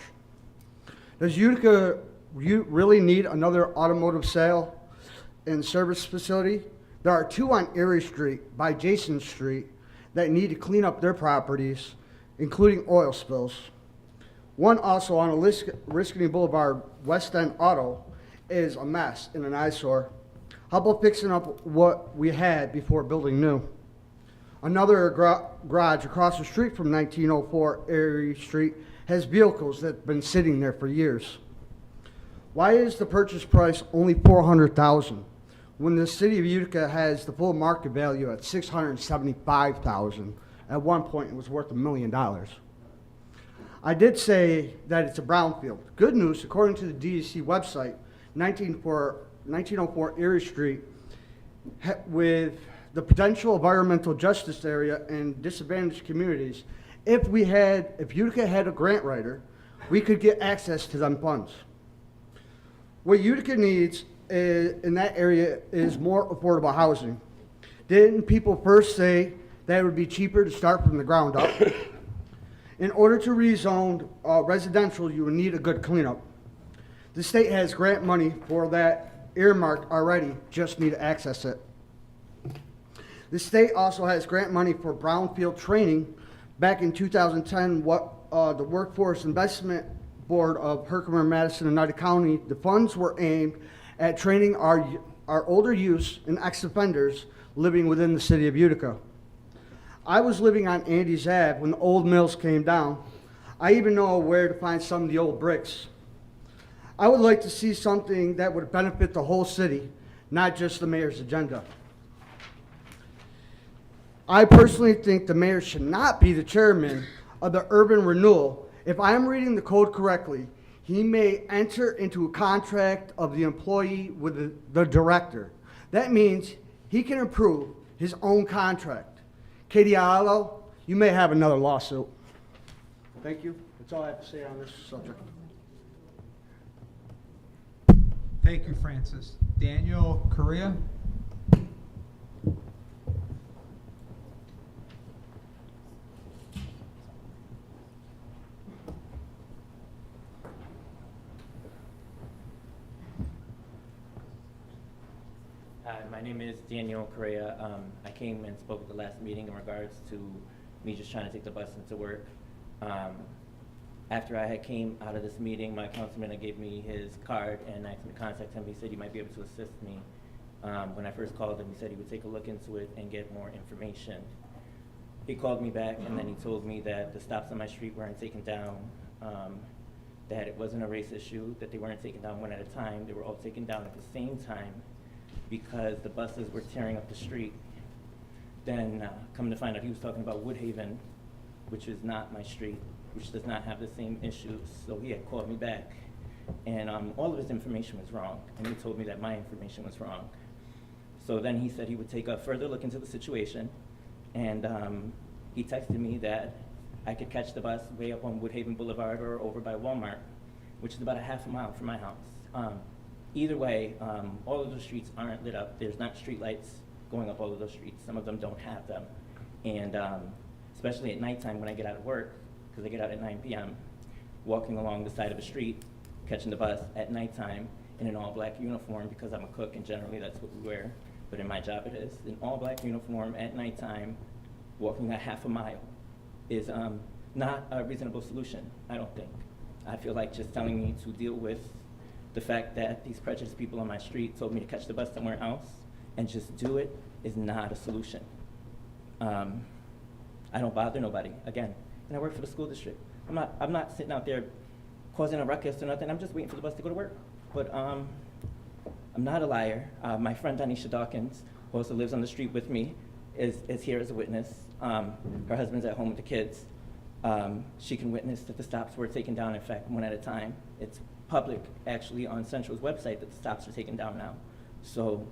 Does Utica really need another automotive sale and service facility? There are two on Erie Street by Jason Street that need to clean up their properties, including oil spills. One also on Oriskany Boulevard, West End Auto, is a mess and an eyesore. How about fixing up what we had before building new? Another garage across the street from 1904 Erie Street has vehicles that have been sitting there for years. Why is the purchase price only $400,000 when the city of Utica has the full market value at $675,000? At one point, it was worth $1 million. I did say that it's a brownfield. Good news, according to the DEC website, 1904 Erie Street, with the potential environmental justice area and disadvantaged communities, if Utica had a grant writer, we could get access to them funds. What Utica needs in that area is more affordable housing. Didn't people first say that it would be cheaper to start from the ground up? In order to rezone residential, you would need a good cleanup. The state has grant money for that earmarked already, just need to access it. The state also has grant money for brownfield training. Back in 2010, the Workforce Investment Board of Herkimer, Madison, and United County, the funds were aimed at training our older youths and ex-offenders living within the city of Utica. I was living on Andes Ave when the old mills came down. I even know where to find some of the old bricks. I would like to see something that would benefit the whole city, not just the mayor's agenda. I personally think the mayor should not be the chairman of the urban renewal. If I am reading the code correctly, he may enter into a contract of the employee with the director. That means he can approve his own contract. Katie Aiello, you may have another lawsuit. Thank you. That's all I have to say on this subject. Thank you, Francis. Daniel Correa. Hi, my name is Daniel Correa. I came and spoke at the last meeting in regards to me just trying to take the bus into work. After I had came out of this meeting, my councilman gave me his card and asked me to contact him. He said he might be able to assist me. When I first called him, he said he would take a look into it and get more information. He called me back and then he told me that the stops on my street weren't taken down, that it wasn't a race issue, that they weren't taken down one at a time. They were all taken down at the same time because the buses were tearing up the street. Then come to find out he was talking about Woodhaven, which is not my street, which does not have the same issues. So he had called me back, and all of his information was wrong, and he told me that my information was wrong. So then he said he would take a further look into the situation, and he texted me that I could catch the bus way up on Woodhaven Boulevard or over by Walmart, which is about a half a mile from my house. Either way, all of those streets aren't lit up. There's not street lights going up all of those streets. Some of them don't have them. And especially at nighttime when I get out of work, because I get out at 9 p.m., walking along the side of a street, catching the bus at nighttime in an all-black uniform, because I'm a cook and generally that's what we wear, but in my job it is. An all-black uniform at nighttime, walking a half a mile is not a reasonable solution, I don't think. I feel like just telling me to deal with the fact that these prejudiced people on my street told me to catch the bus somewhere else and just do it is not a solution. I don't bother nobody, again, and I work for the school district. I'm not sitting out there causing a ruckus or nothing. I'm just waiting for the bus to go to work. But I'm not a liar. My friend Anisha Dawkins, who also lives on the street with me, is here as a witness. Her husband's at home with the kids. She can witness that the stops were taken down, in fact, one at a time. It's public, actually, on Central's website that the stops are taken down now. So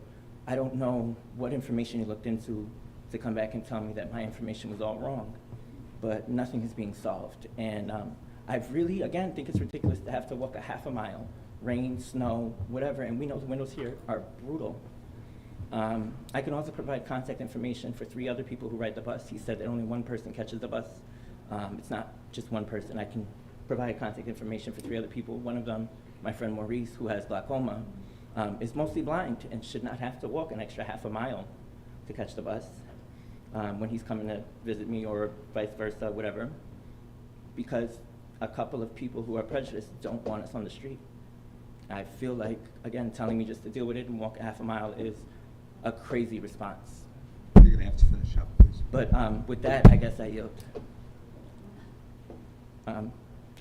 I don't know what information you looked into to come back and tell me that my information was all wrong, but nothing is being solved. And I really, again, think it's ridiculous to have to walk a half a mile, rain, snow, whatever, and we know the windows here are brutal. I can also provide contact information for 3 other people who ride the bus. He said that only one person catches the bus. It's not just one person. I can provide contact information for 3 other people. One of them, my friend Maurice, who has glaucoma, is mostly blind and should not have to walk an extra half a mile to catch the bus when he's coming to visit me, or vice versa, whatever, because a couple of people who are prejudiced don't want us on the street. I feel like, again, telling me just to deal with it and walk a half a mile is a crazy response. You're gonna have to finish up, please. But with that, I guess I yield. I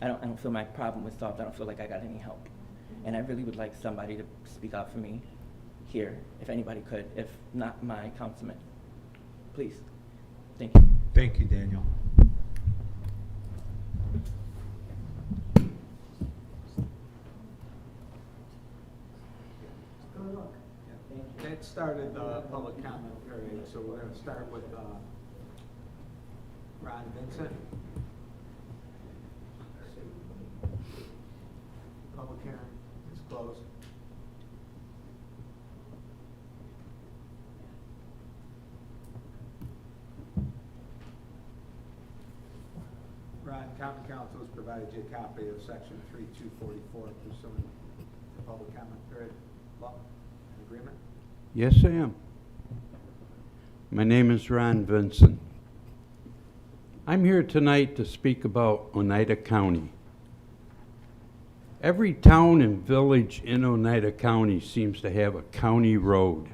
don't feel my problem was solved. I don't feel like I got any help. And I really would like somebody to speak out for me here, if anybody could, if not my councilman. Please. Thank you. Thank you, Daniel. That started the public comment period, so we're going to start with Ron Vincent. Public hearing is closed. Ron, Common Council has provided you a copy of section 3244 pursuant to public comment period. Law, agreement? Yes, I am. My name is Ron Vincent. I'm here tonight to speak about Oneida County. Every town and village in Oneida County seems to have a county road.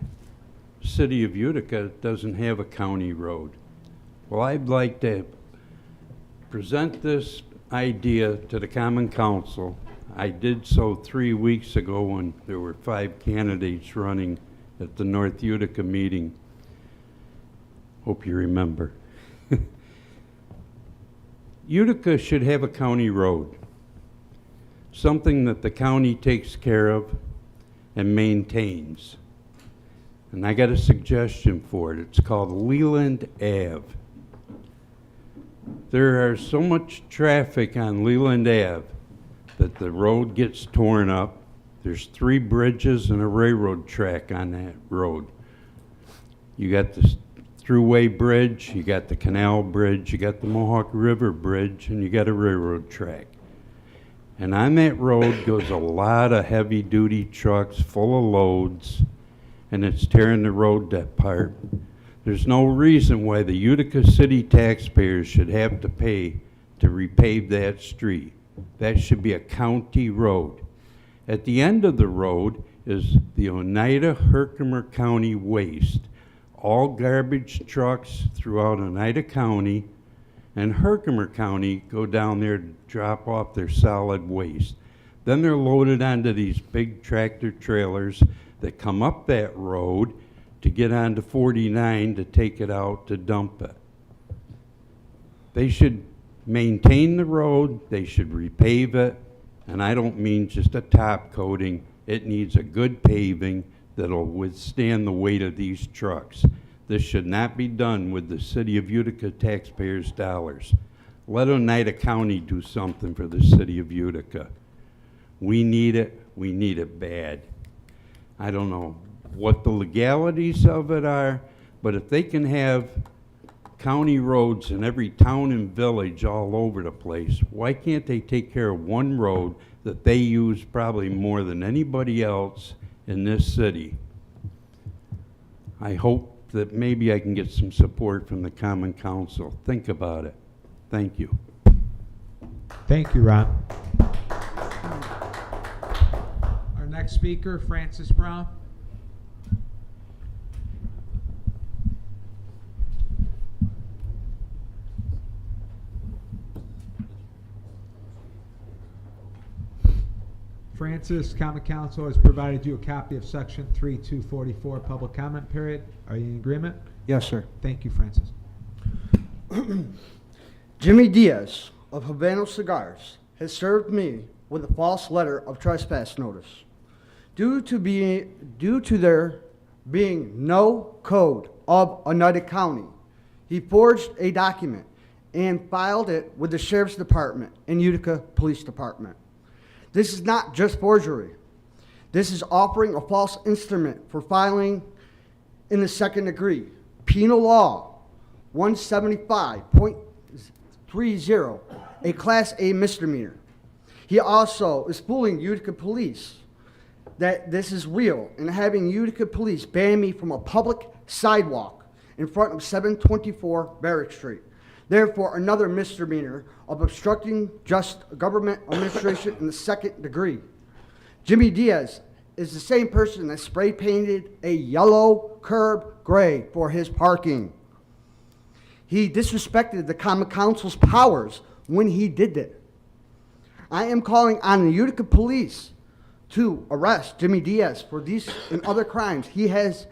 City of Utica doesn't have a county road. Well, I'd like to present this idea to the Common Council. I did so 3 weeks ago when there were 5 candidates running at the North Utica meeting. Hope you remember. Utica should have a county road, something that the county takes care of and maintains. And I got a suggestion for it. It's called Leland Ave. There are so much traffic on Leland Ave that the road gets torn up. There's 3 bridges and a railroad track on that road. You got the Thruway Bridge, you got the Canal Bridge, you got the Mohawk River Bridge, and you got a railroad track. And on that road goes a lot of heavy-duty trucks full of loads, and it's tearing the road apart. There's no reason why the Utica City taxpayers should have to pay to repave that street. That should be a county road. At the end of the road is the Oneida-Herkimer County waste. All garbage trucks throughout Oneida County and Herkimer County go down there to drop off their solid waste. Then they're loaded onto these big tractor trailers that come up that road to get onto 49 to take it out to dump it. They should maintain the road, they should repave it, and I don't mean just a top coating. It needs a good paving that'll withstand the weight of these trucks. This should not be done with the city of Utica taxpayers' dollars. Let Oneida County do something for the city of Utica. We need it bad. I don't know what the legalities of it are, but if they can have county roads in every town and village all over the place, why can't they take care of one road that they use probably more than anybody else in this city? I hope that maybe I can get some support from the Common Council. Think about it. Thank you. Thank you, Ron. Our next speaker, Francis Brown. Francis, Common Council has provided you a copy of Section 3244 Public Comment Period. Are you in agreement? Yes, sir. Thank you, Francis. Jimmy Diaz of Havana Cigars has served me with a false letter of trespass notice. Due to there being no code of Oneida County, he forged a document and filed it with the Sheriff's Department and Utica Police Department. This is not just forgery. This is offering a false instrument for filing in the second degree. Penal Law 175.30, a Class A misdemeanor. He also is fooling Utica Police that this is real and having Utica Police ban me from a public sidewalk in front of 724 Barrett Street. Therefore, another misdemeanor of obstructing just government administration in the second degree. Jimmy Diaz is the same person that spray painted a yellow curb gray for his parking. He disrespected the Common Council's powers when he did it. I am calling on the Utica Police to arrest Jimmy Diaz for these and other crimes he has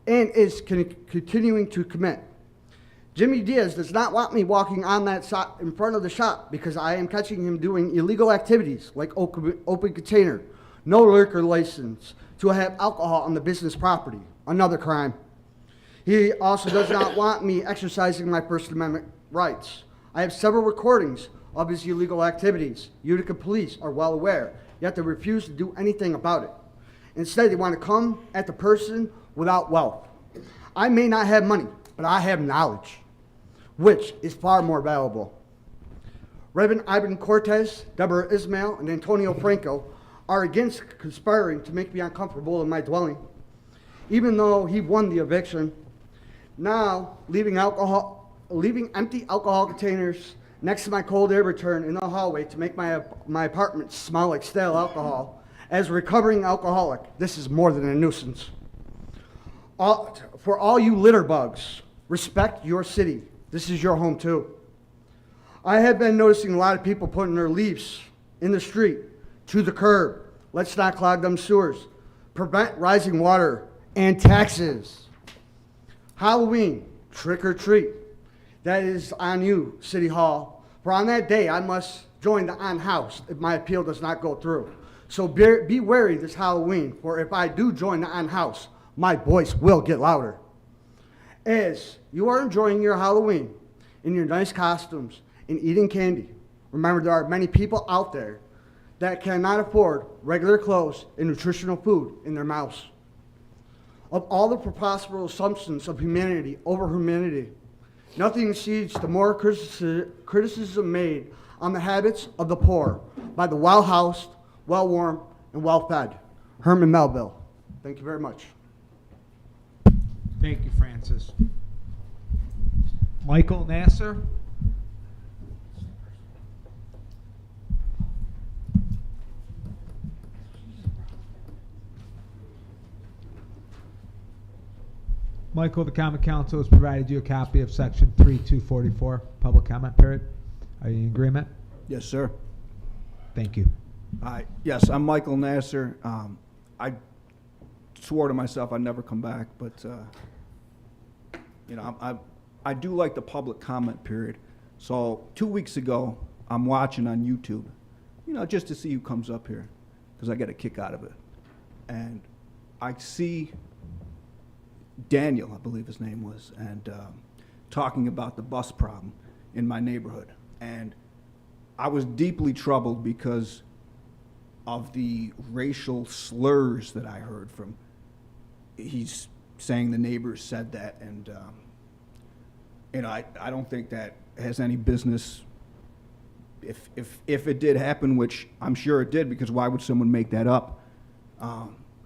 and is continuing to commit. Jimmy Diaz does not want me walking on that in front of the shop because I am catching him doing illegal activities like open container, no liquor license, to have alcohol on the business property, another crime. He also does not want me exercising my First Amendment rights. I have several recordings of his illegal activities. Utica Police are well aware, yet they refuse to do anything about it. Instead, they want to come at the person without wealth. I may not have money, but I have knowledge, which is far more valuable. Reverend Ivan Cortez, Deborah Ismail, and Antonio Franco are against conspiring to make me uncomfortable in my dwelling. Even though he won the eviction, now leaving empty alcohol containers next to my cold air return in the hallway to make my apartment smell like stale alcohol. As a recovering alcoholic, this is more than a nuisance. For all you litter bugs, respect your city. This is your home too. I have been noticing a lot of people putting their leaves in the street, to the curb. Let's not clog them sewers. Prevent rising water and taxes. Halloween, trick or treat. That is on you, City Hall. For on that day, I must join the on-house if my appeal does not go through. So be wary this Halloween, for if I do join the on-house, my voice will get louder. As you are enjoying your Halloween in your nice costumes and eating candy, remember there are many people out there that cannot afford regular clothes and nutritional food in their mouths. Of all the preposterous assumptions of humanity over humanity, nothing exceeds the more criticism made on the habits of the poor by the well-housed, well-warmed, and well-fed. Herman Melville. Thank you very much. Thank you, Francis. Michael Nasser. Michael, the Common Council has provided you a copy of Section 3244, Public Comment Period. Are you in agreement? Yes, sir. Thank you. Yes, I'm Michael Nasser. I swore to myself I'd never come back, but, you know, I do like the public comment period. So 2 weeks ago, I'm watching on YouTube, you know, just to see who comes up here, because I get a kick out of it. And I see Daniel, I believe his name was, and talking about the bus problem in my neighborhood. And I was deeply troubled because of the racial slurs that I heard from, he's saying the neighbors said that, and you know, I don't think that has any business. If it did happen, which I'm sure it did, because why would someone make that up?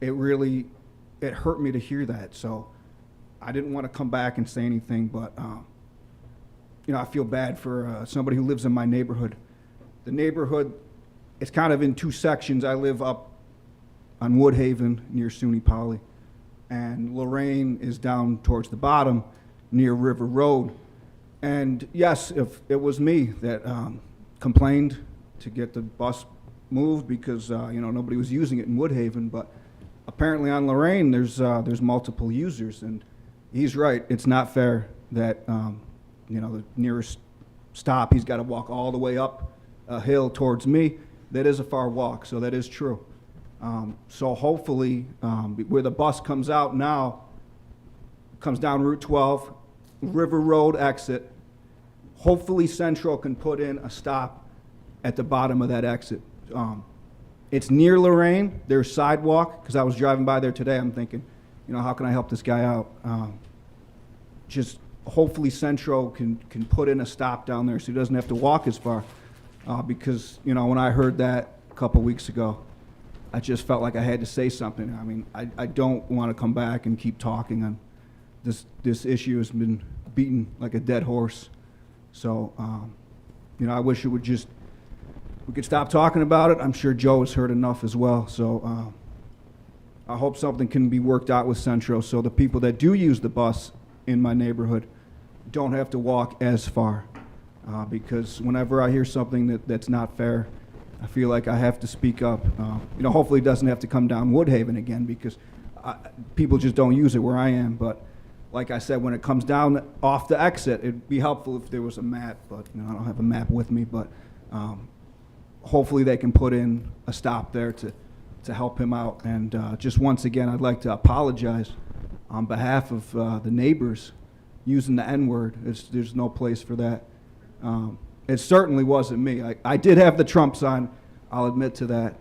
It hurt me to hear that. So I didn't want to come back and say anything, but you know, I feel bad for somebody who lives in my neighborhood. The neighborhood, it's kind of in two sections. I live up on Woodhaven near SUNY Poly, and Lorraine is down towards the bottom near River Road. And yes, if it was me that complained to get the bus moved because you know, nobody was using it in Woodhaven, but apparently on Lorraine there's multiple users, and he's right. It's not fair that you know, the nearest stop, he's got to walk all the way up a hill towards me. That is a far walk, so that is true. So hopefully, where the bus comes out now, comes down Route 12, River Road exit, hopefully Central can put in a stop at the bottom of that exit. It's near Lorraine, there's sidewalk, because I was driving by there today, I'm thinking, you know, how can I help this guy out? Just hopefully Central can put in a stop down there so he doesn't have to walk as far. Because, you know, when I heard that a couple weeks ago, I just felt like I had to say something. I mean, I don't want to come back and keep talking on this issue has been beaten like a dead horse. So, you know, I wish we could stop talking about it. I'm sure Joe has heard enough as well. So I hope something can be worked out with Centro so the people that do use the bus in my neighborhood don't have to walk as far. Because whenever I hear something that's not fair, I feel like I have to speak up. You know, hopefully it doesn't have to come down Woodhaven again, because people just don't use it where I am. But like I said, when it comes down off the exit, it'd be helpful if there was a map, but you know, I don't have a map with me. But hopefully they can put in a stop there to help him out. And just once again, I'd like to apologize on behalf of the neighbors using the N-word. There's no place for that. It certainly wasn't me. I did have the Trump sign, I'll admit to that.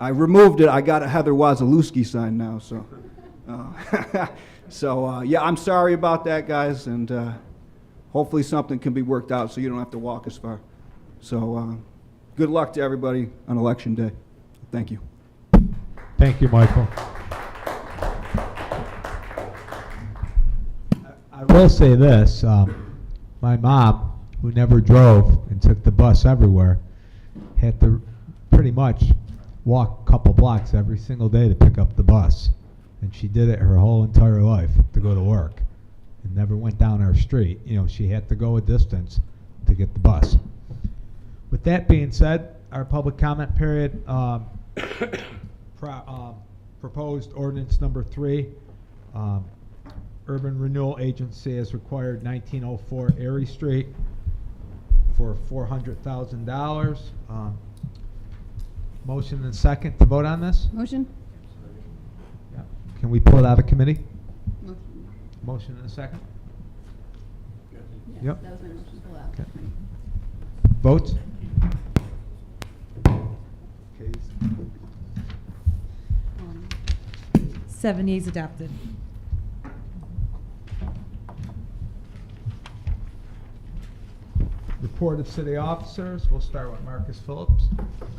I removed it. I got a Heather Wazalewski sign now, so. Yeah, I'm sorry about that, guys, and hopefully something can be worked out so you don't have to walk as far. So good luck to everybody on Election Day. Thank you. Thank you, Michael. I will say this, my mom, who never drove and took the bus everywhere, had to pretty much walk a couple blocks every single day to pick up the bus. And she did it her whole entire life to go to work and never went down our street. You know, she had to go a distance to get the bus. With that being said, our public comment period, proposed ordinance number 3, Urban Renewal Agency has required 1904 Erie Street for $400,000. Motion and second to vote on this? Motion? Yeah. Can we pull it out of committee? Motion. Motion and a second? Yes, Yep. that was my motion, pull out. Okay. Votes? Okay. 7 yeas adopted. Report of city officers. We'll start with Marcus Phillips.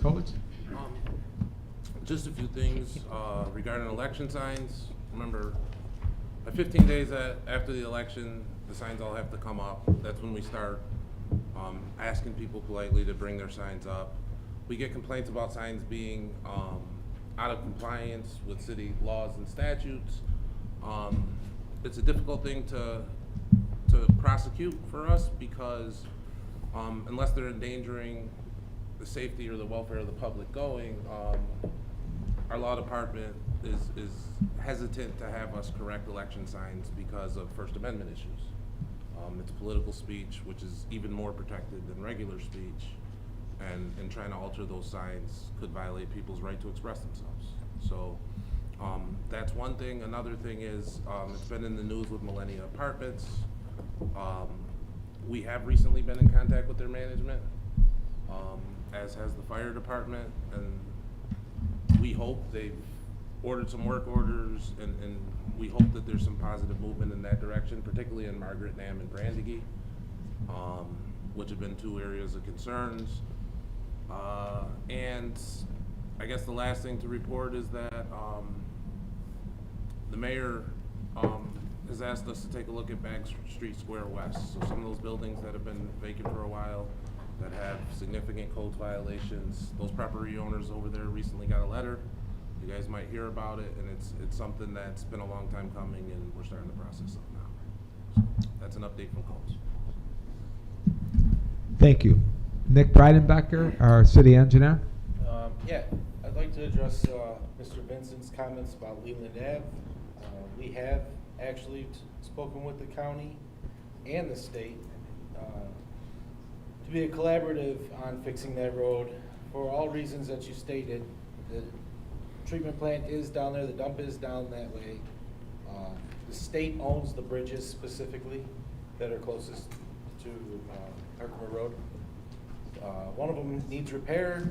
Codes? Just a few things regarding election signs. Remember, 15 days after the election, the signs all have to come up. That's when we start asking people politely to bring their signs up. We get complaints about signs being out of compliance with city laws and statutes. It's a difficult thing to prosecute for us because unless they're endangering the safety or the welfare of the public going, our law department is hesitant to have us correct election signs because of First Amendment issues. It's political speech, which is even more protected than regular speech, and trying to alter those signs could violate people's right to express themselves. So that's one thing. Another thing is it's been in the news with Millennia Apartments. We have recently been in contact with their management, as has the fire department, and we hope they've ordered some work orders, and we hope that there's some positive movement in that direction, particularly in Margaret Nam and Brandegee, which have been two areas of concerns. And I guess the last thing to report is that the mayor has asked us to take a look at Bank Street Square West. So some of those buildings that have been vacant for a while, that have significant code violations, those property owners over there recently got a letter. You guys might hear about it, and it's something that's been a long time coming, and we're starting the process of now. So that's an update from Coles. Thank you. Nick Breidenbecker, our city engineer. Yeah, I'd like to address Mr. Vincent's comments about Leland Ave. We have actually spoken with the county and the state to be a collaborative on fixing that road for all reasons that you stated. The treatment plant is down there, the dump is down that way. The state owns the bridges specifically that are closest to Herkimer Road. One of them needs repair,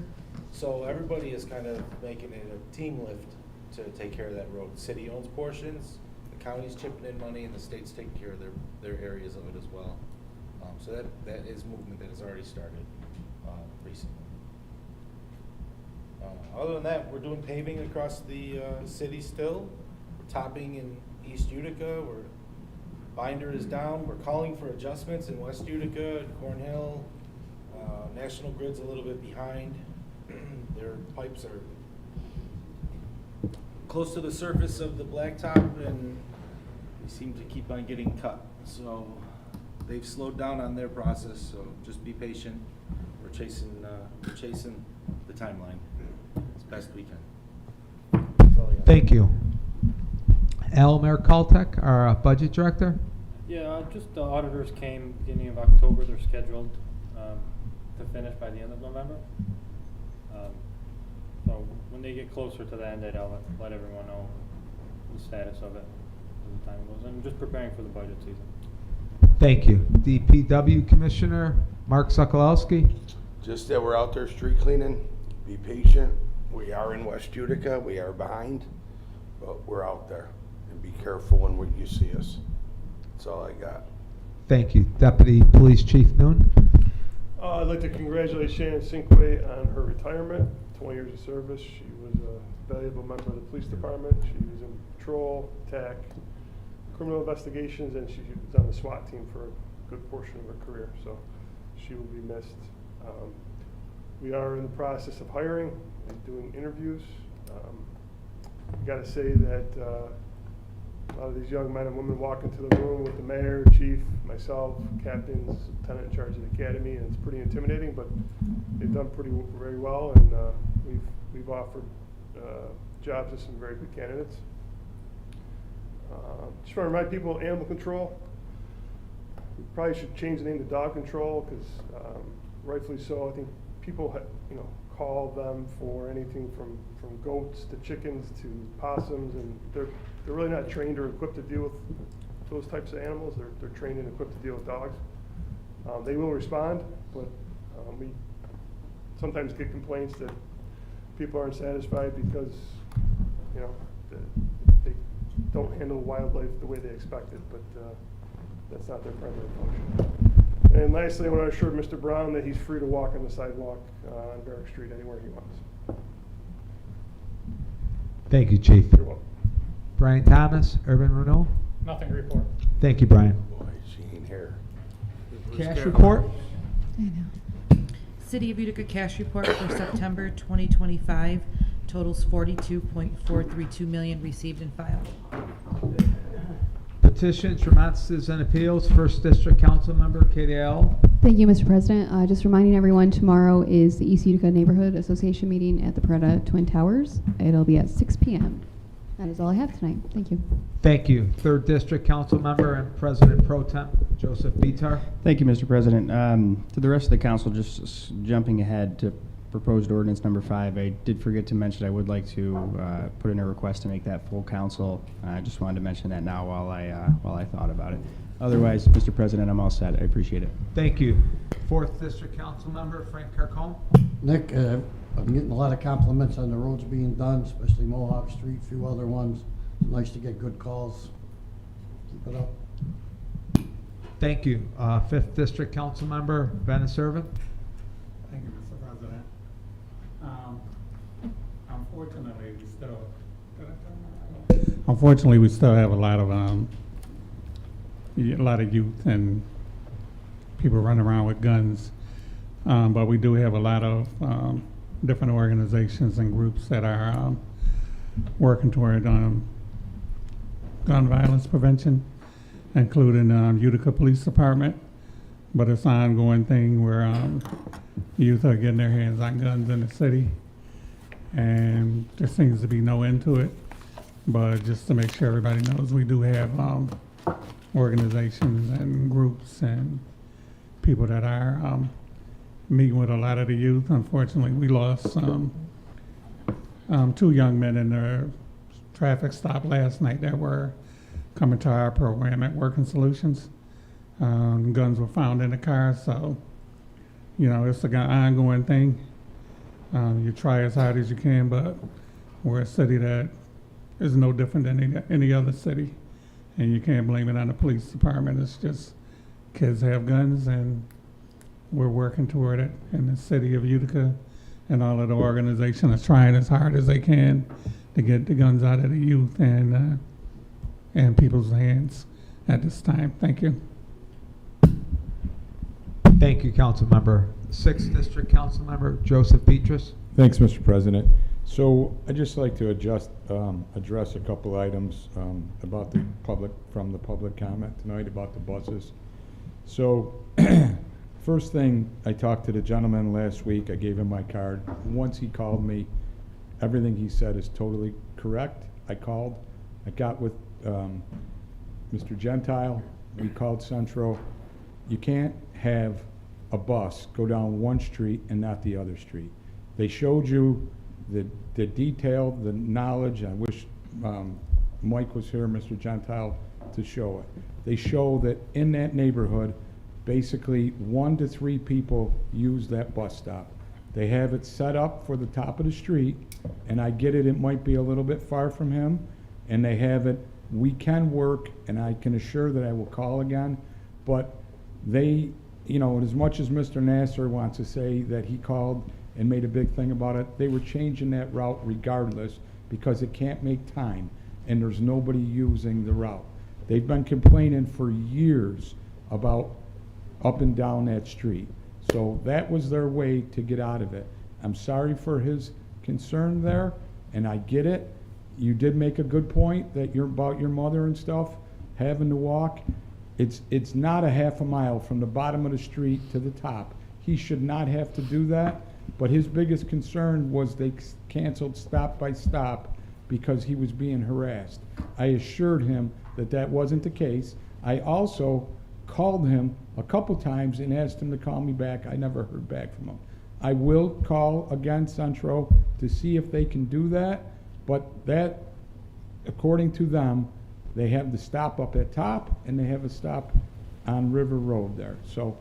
so everybody is kind of making it a team lift to take care of that road. The city owns portions, the county's chipping in money, and the state's taking care of their areas of it as well. So that is movement that has already started recently. Other than that, we're doing paving across the city still. We're topping in East Utica. Binder is down. We're calling for adjustments in West Utica, Cornhill. National Grid's a little bit behind. Their pipes are close to the surface of the blacktop, and they seem to keep on getting cut. So they've slowed down on their process, so just be patient. We're chasing the timeline as best we can. That's all I got. Thank you. Elmer Kaltek, our budget director. Yeah, just the auditors came beginning of October. They're scheduled to finish by the end of November. So when they get closer to the end date, I'll let everyone know the status of it as the time goes. I'm just preparing for the budget season. Thank you. DPW Commissioner Mark Sokolowski. Just that we're out there street cleaning. Be patient. We are in West Utica. We are behind, but we're out there. And be careful when you see us. That's all I got. Thank you. Deputy Police Chief Noon. I'd like to congratulate Shannon Sinquay on her retirement, 20 years of service. She was a valuable member of the police department. She was in patrol, TAC, criminal investigations, and she was on the SWAT team for a good portion of her career. So she will be missed. We are in the process of hiring and doing interviews. I got to say that a lot of these young men and women walk into the room with the mayor, chief, myself, captains, lieutenant in charge of the academy, and it's pretty intimidating, but they've done very well, and we've offered jobs to some very good candidates. Just want to remind people, animal control, we probably should change the name to dog control, because rightfully so, I think people call them for anything from goats to chickens to possums, and they're really not trained or equipped to deal with those types of animals. They're trained and equipped to deal with dogs. They will respond, but we sometimes get complaints that people aren't satisfied because they don't handle wildlife the way they expected, but that's not their primary function. And lastly, I want to assure Mr. Brown that he's free to walk on the sidewalk on Barrack Street anywhere he wants. Thank you, Chief. You're welcome. Brian Thomas, Urban Renewal. Nothing to report. Thank you, Brian. Boy, she ain't here. Cash report. City of Utica cash report for September 2025 totals $42.432 million received and filed. Petitions, remonstrances, and appeals. First District Council Member Katie L. Thank you, Mr. President. Just reminding everyone, tomorrow is the East Utica Neighborhood Association meeting at the Paretta Twin Towers. It'll be at 6 p.m. That is all I have tonight. Thank you. Thank you. Third District Council Member and President Pro Tem Joseph Bitar. Thank you, Mr. President. To the rest of the council, just jumping ahead to proposed ordinance number 5, I did forget to mention I would like to put in a request to make that full council. I just wanted to mention that now while I thought about it. Otherwise, Mr. President, I'm all set. I appreciate it. Thank you. Fourth District Council Member Frank Carcone. Nick, I'm getting a lot of compliments on the roads being done, especially Mohawk Street, a few other ones. It's nice to get good calls. Keep it up. Thank you. Fifth District Council Member Ben Servant. Thank you, Mr. President. Unfortunately, we still have a lot of youth and people running around with guns. But we do have a lot of different organizations and groups that are working toward gun violence prevention, including Utica Police Department. But it's an ongoing thing where youth are getting their hands on guns in the city, and there seems to be no end to it. But just to make sure everybody knows, we do have organizations and groups and people that are meeting with a lot of the youth. Unfortunately, we lost 2 young men in a traffic stop last night that were coming to our program at Working Solutions. Guns were found in the car, so, it's an ongoing thing. You try as hard as you can, but we're a city that is no different than any other city, and you can't blame it on the police department. It's just kids have guns, and we're working toward it in the city of Utica, and all of the organizations are trying as hard as they can to get the guns out of the youth and people's hands at this time. Thank you. Thank you, Council Member. Sixth District Council Member Joseph Beatrice. Thanks, Mr. President. So I'd just like to address a couple items about from the public comment tonight about the buses. So first thing, I talked to the gentleman last week. I gave him my card. Once he called me, everything he said is totally correct. I got with Mr. Gentile. We called Central. You can't have a bus go down one street and not the other street. They showed you the detail, the knowledge. I wish Mike was here, Mr. Gentile, to show it. They show that in that neighborhood, basically 1 to 3 people use that bus stop. They have it set up for the top of the street, and I get it, it might be a little bit far from him, and they have it, we can work, and I can assure that I will call again, but they, as much as Mr. Nasser wants to say that he called and made a big thing about it, they were changing that route regardless because it can't make time, and there's nobody using the route. They've been complaining for years about up and down that street. So that was their way to get out of it. I'm sorry for his concern there, and I get it. You did make a good point that you're about your mother and stuff, having to walk. It's not a half a mile from the bottom of the street to the top. He should not have to do that, but his biggest concern was they canceled stop by stop because he was being harassed. I assured him that that wasn't the case. I also called him a couple times and asked him to call me back. I never heard back from him. I will call again Centro to see if they can do that, but that, according to them, they have the stop up at top and they have a stop on River Road there. So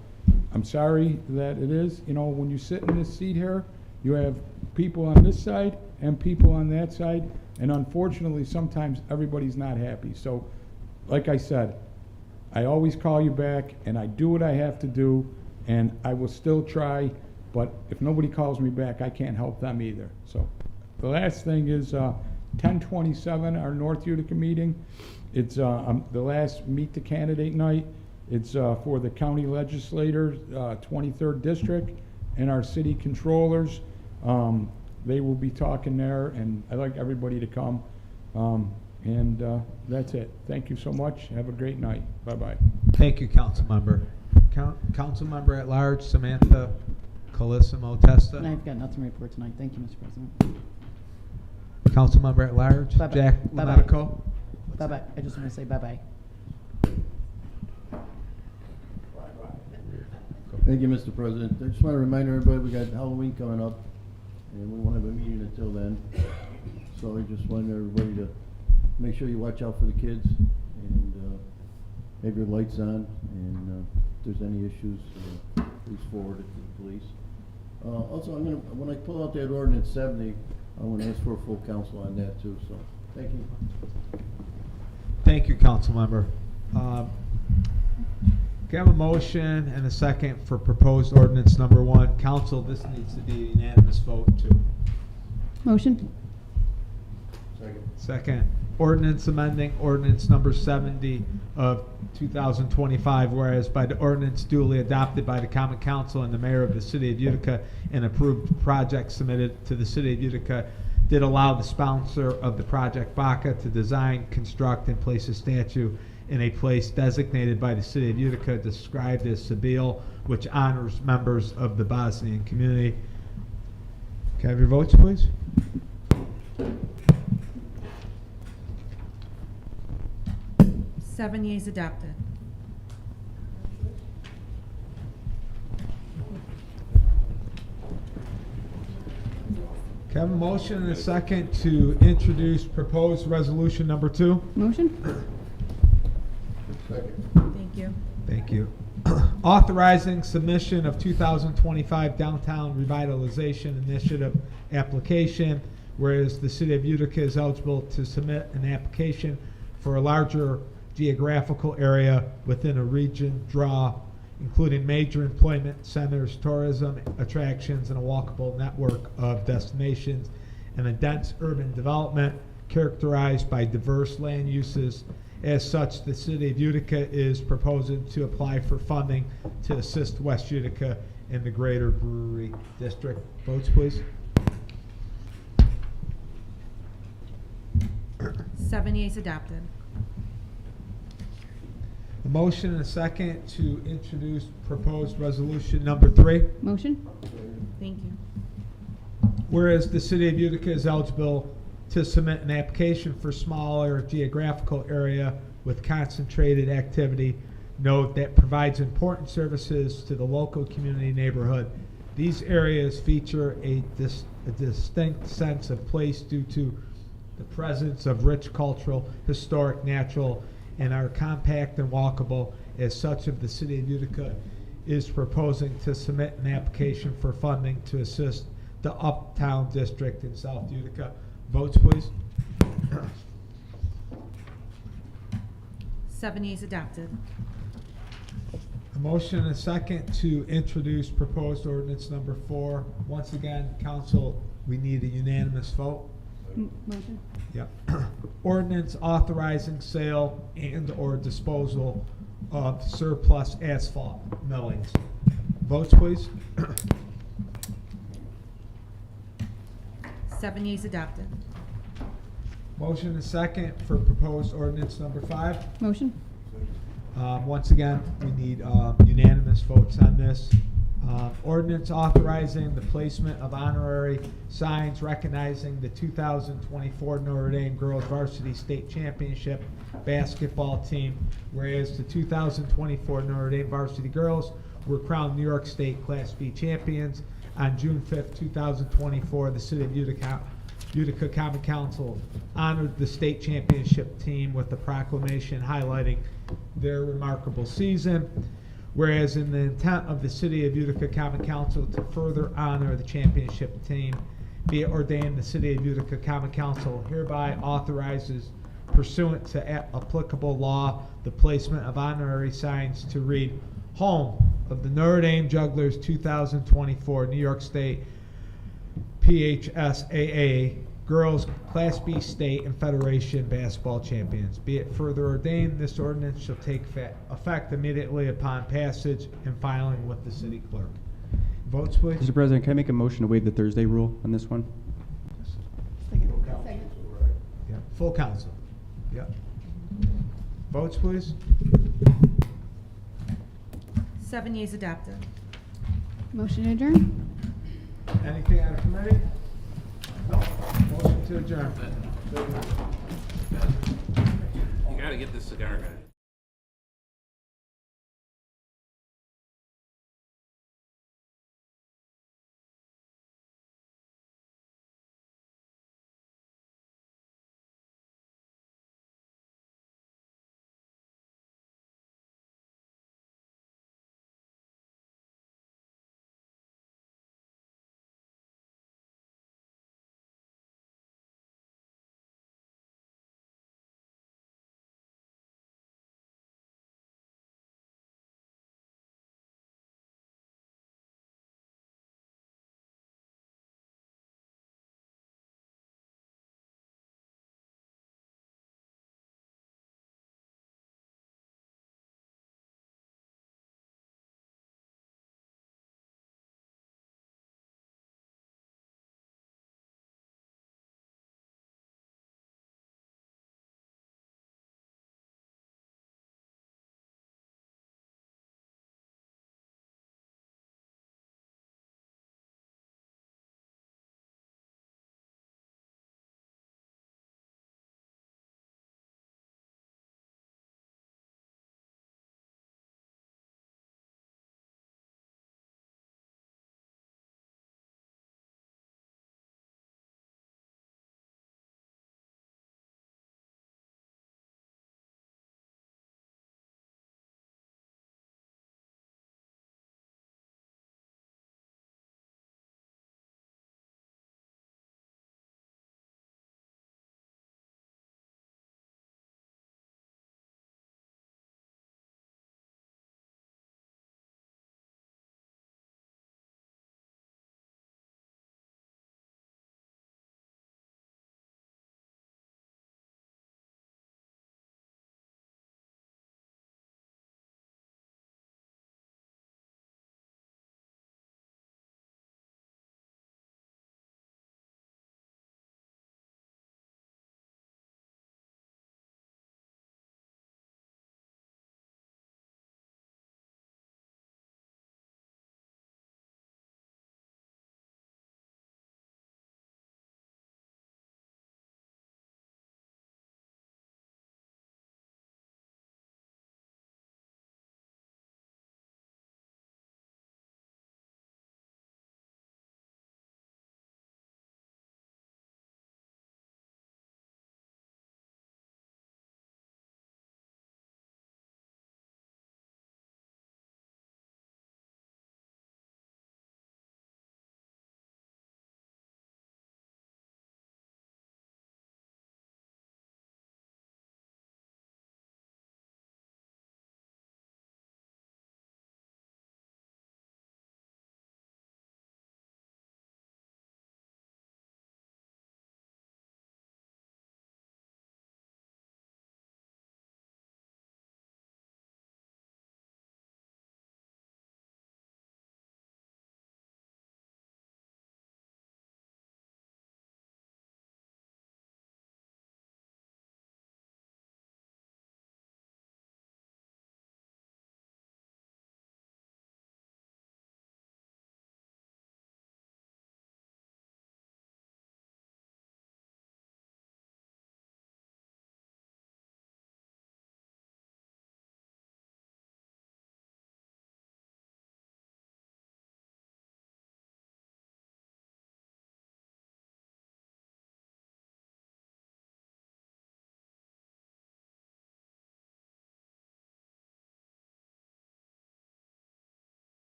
I'm sorry that it is. When you sit in this seat here, you have people on this side and people on that side, and unfortunately sometimes everybody's not happy. So like I said, I always call you back and I do what I have to do, and I will still try, but if nobody calls me back, I can't help them either. So the last thing is 10/27, our North Utica meeting. It's the last Meet the Candidate night. It's for the county legislators, 23rd district, and our city controllers. They will be talking there, and I'd like everybody to come. And that's it. Thank you so much. Have a great night. Bye-bye. Thank you, Council Member. Council Member at Large Samantha Colissimo Testa. And I've got nothing to report tonight. Thank you, Mr. President. Councilmember at Large, Bye-bye. Jack Bye-bye. Lamatico. Bye-bye. I just want to say bye-bye. Thank you, Mr. President. I just want to remind everybody, we got Halloween coming up, and we won't have a meeting until then. So I just want everybody to make sure you watch out for the kids, and have your lights on, and if there's any issues, please forward it to the police. Also, when I pull out that ordinance 70, I'm gonna ask for a full council on that too, so, thank you. Thank you, Councilmember. Can I have a motion and a second for proposed ordinance number 1? Council, this needs to be a unanimous vote too. Motion? Second, ordinance amending ordinance number 70 of 2025, whereas by the ordinance duly adopted by the Common Council and the Mayor of the City of Utica and approved project submitted to the City of Utica did allow the sponsor of the project, Baca, to design, construct, and place a statue in a place designated by the City of Utica described as Sabile, which honors members of the Bosnian community. Can I have your votes, please? Seven yeas adopted. Can I have a motion and a second to introduce proposed resolution number 2? Motion? Thank you. Thank you. Authorizing submission of 2025 Downtown Revitalization Initiative application, whereas the City of Utica is eligible to submit an application for a larger geographical area within a region draw, including major employment centers, tourism attractions, and a walkable network of destinations, and a dense urban development characterized by diverse land uses. As such, the City of Utica is proposing to apply for funding to assist West Utica in the Greater Brewery District. Votes, please. 7 yeas adopted. A motion and a second to introduce proposed resolution number 3. Motion? Thank you. Whereas the City of Utica is eligible to submit an application for smaller geographical area with concentrated activity node that provides important services to the local community neighborhood. These areas feature a distinct sense of place due to the presence of rich cultural, historic, natural, and are compact and walkable. As such, of the City of Utica is proposing to submit an application for funding to assist the Uptown District in South Utica. Votes, please. 7 yeas adopted. A motion and a second to introduce proposed ordinance number 4. Once again, council, we need a unanimous vote. Motion? Yep. Ordinance authorizing sale and/or disposal of surplus asphalt millings. Votes, please. 7 yeas adopted. Motion and second for proposed ordinance number 5. Motion? Once again, we need unanimous votes on this. Ordinance authorizing the placement of honorary signs recognizing the 2024 Notre Dame Girls Varsity State Championship basketball team, whereas the 2024 Notre Dame Varsity Girls were crowned New York State Class B champions. On June 5th, 2024, the City of Utica Common Council honored the state championship team with a proclamation highlighting their remarkable season. Whereas in the intent of the City of Utica Common Council to further honor the championship team, be it ordained the City of Utica Common Council hereby authorizes, pursuant to applicable law, the placement of honorary signs to read, Home of the Notre Dame Jugglers 2024 New York State PHSAA Girls Class B State and Federation Basketball Champions. Be it further ordained, this ordinance shall take effect immediately upon passage and filing with the city clerk. Votes, please. Mr. President, can I make a motion to waive the Thursday rule on this one? Second. Yeah, full council. Yeah. Votes, please. 7 yeas adopted. Motion adjourned? Anything out of committee? No. Motion to adjourn. You gotta get this cigar, guys.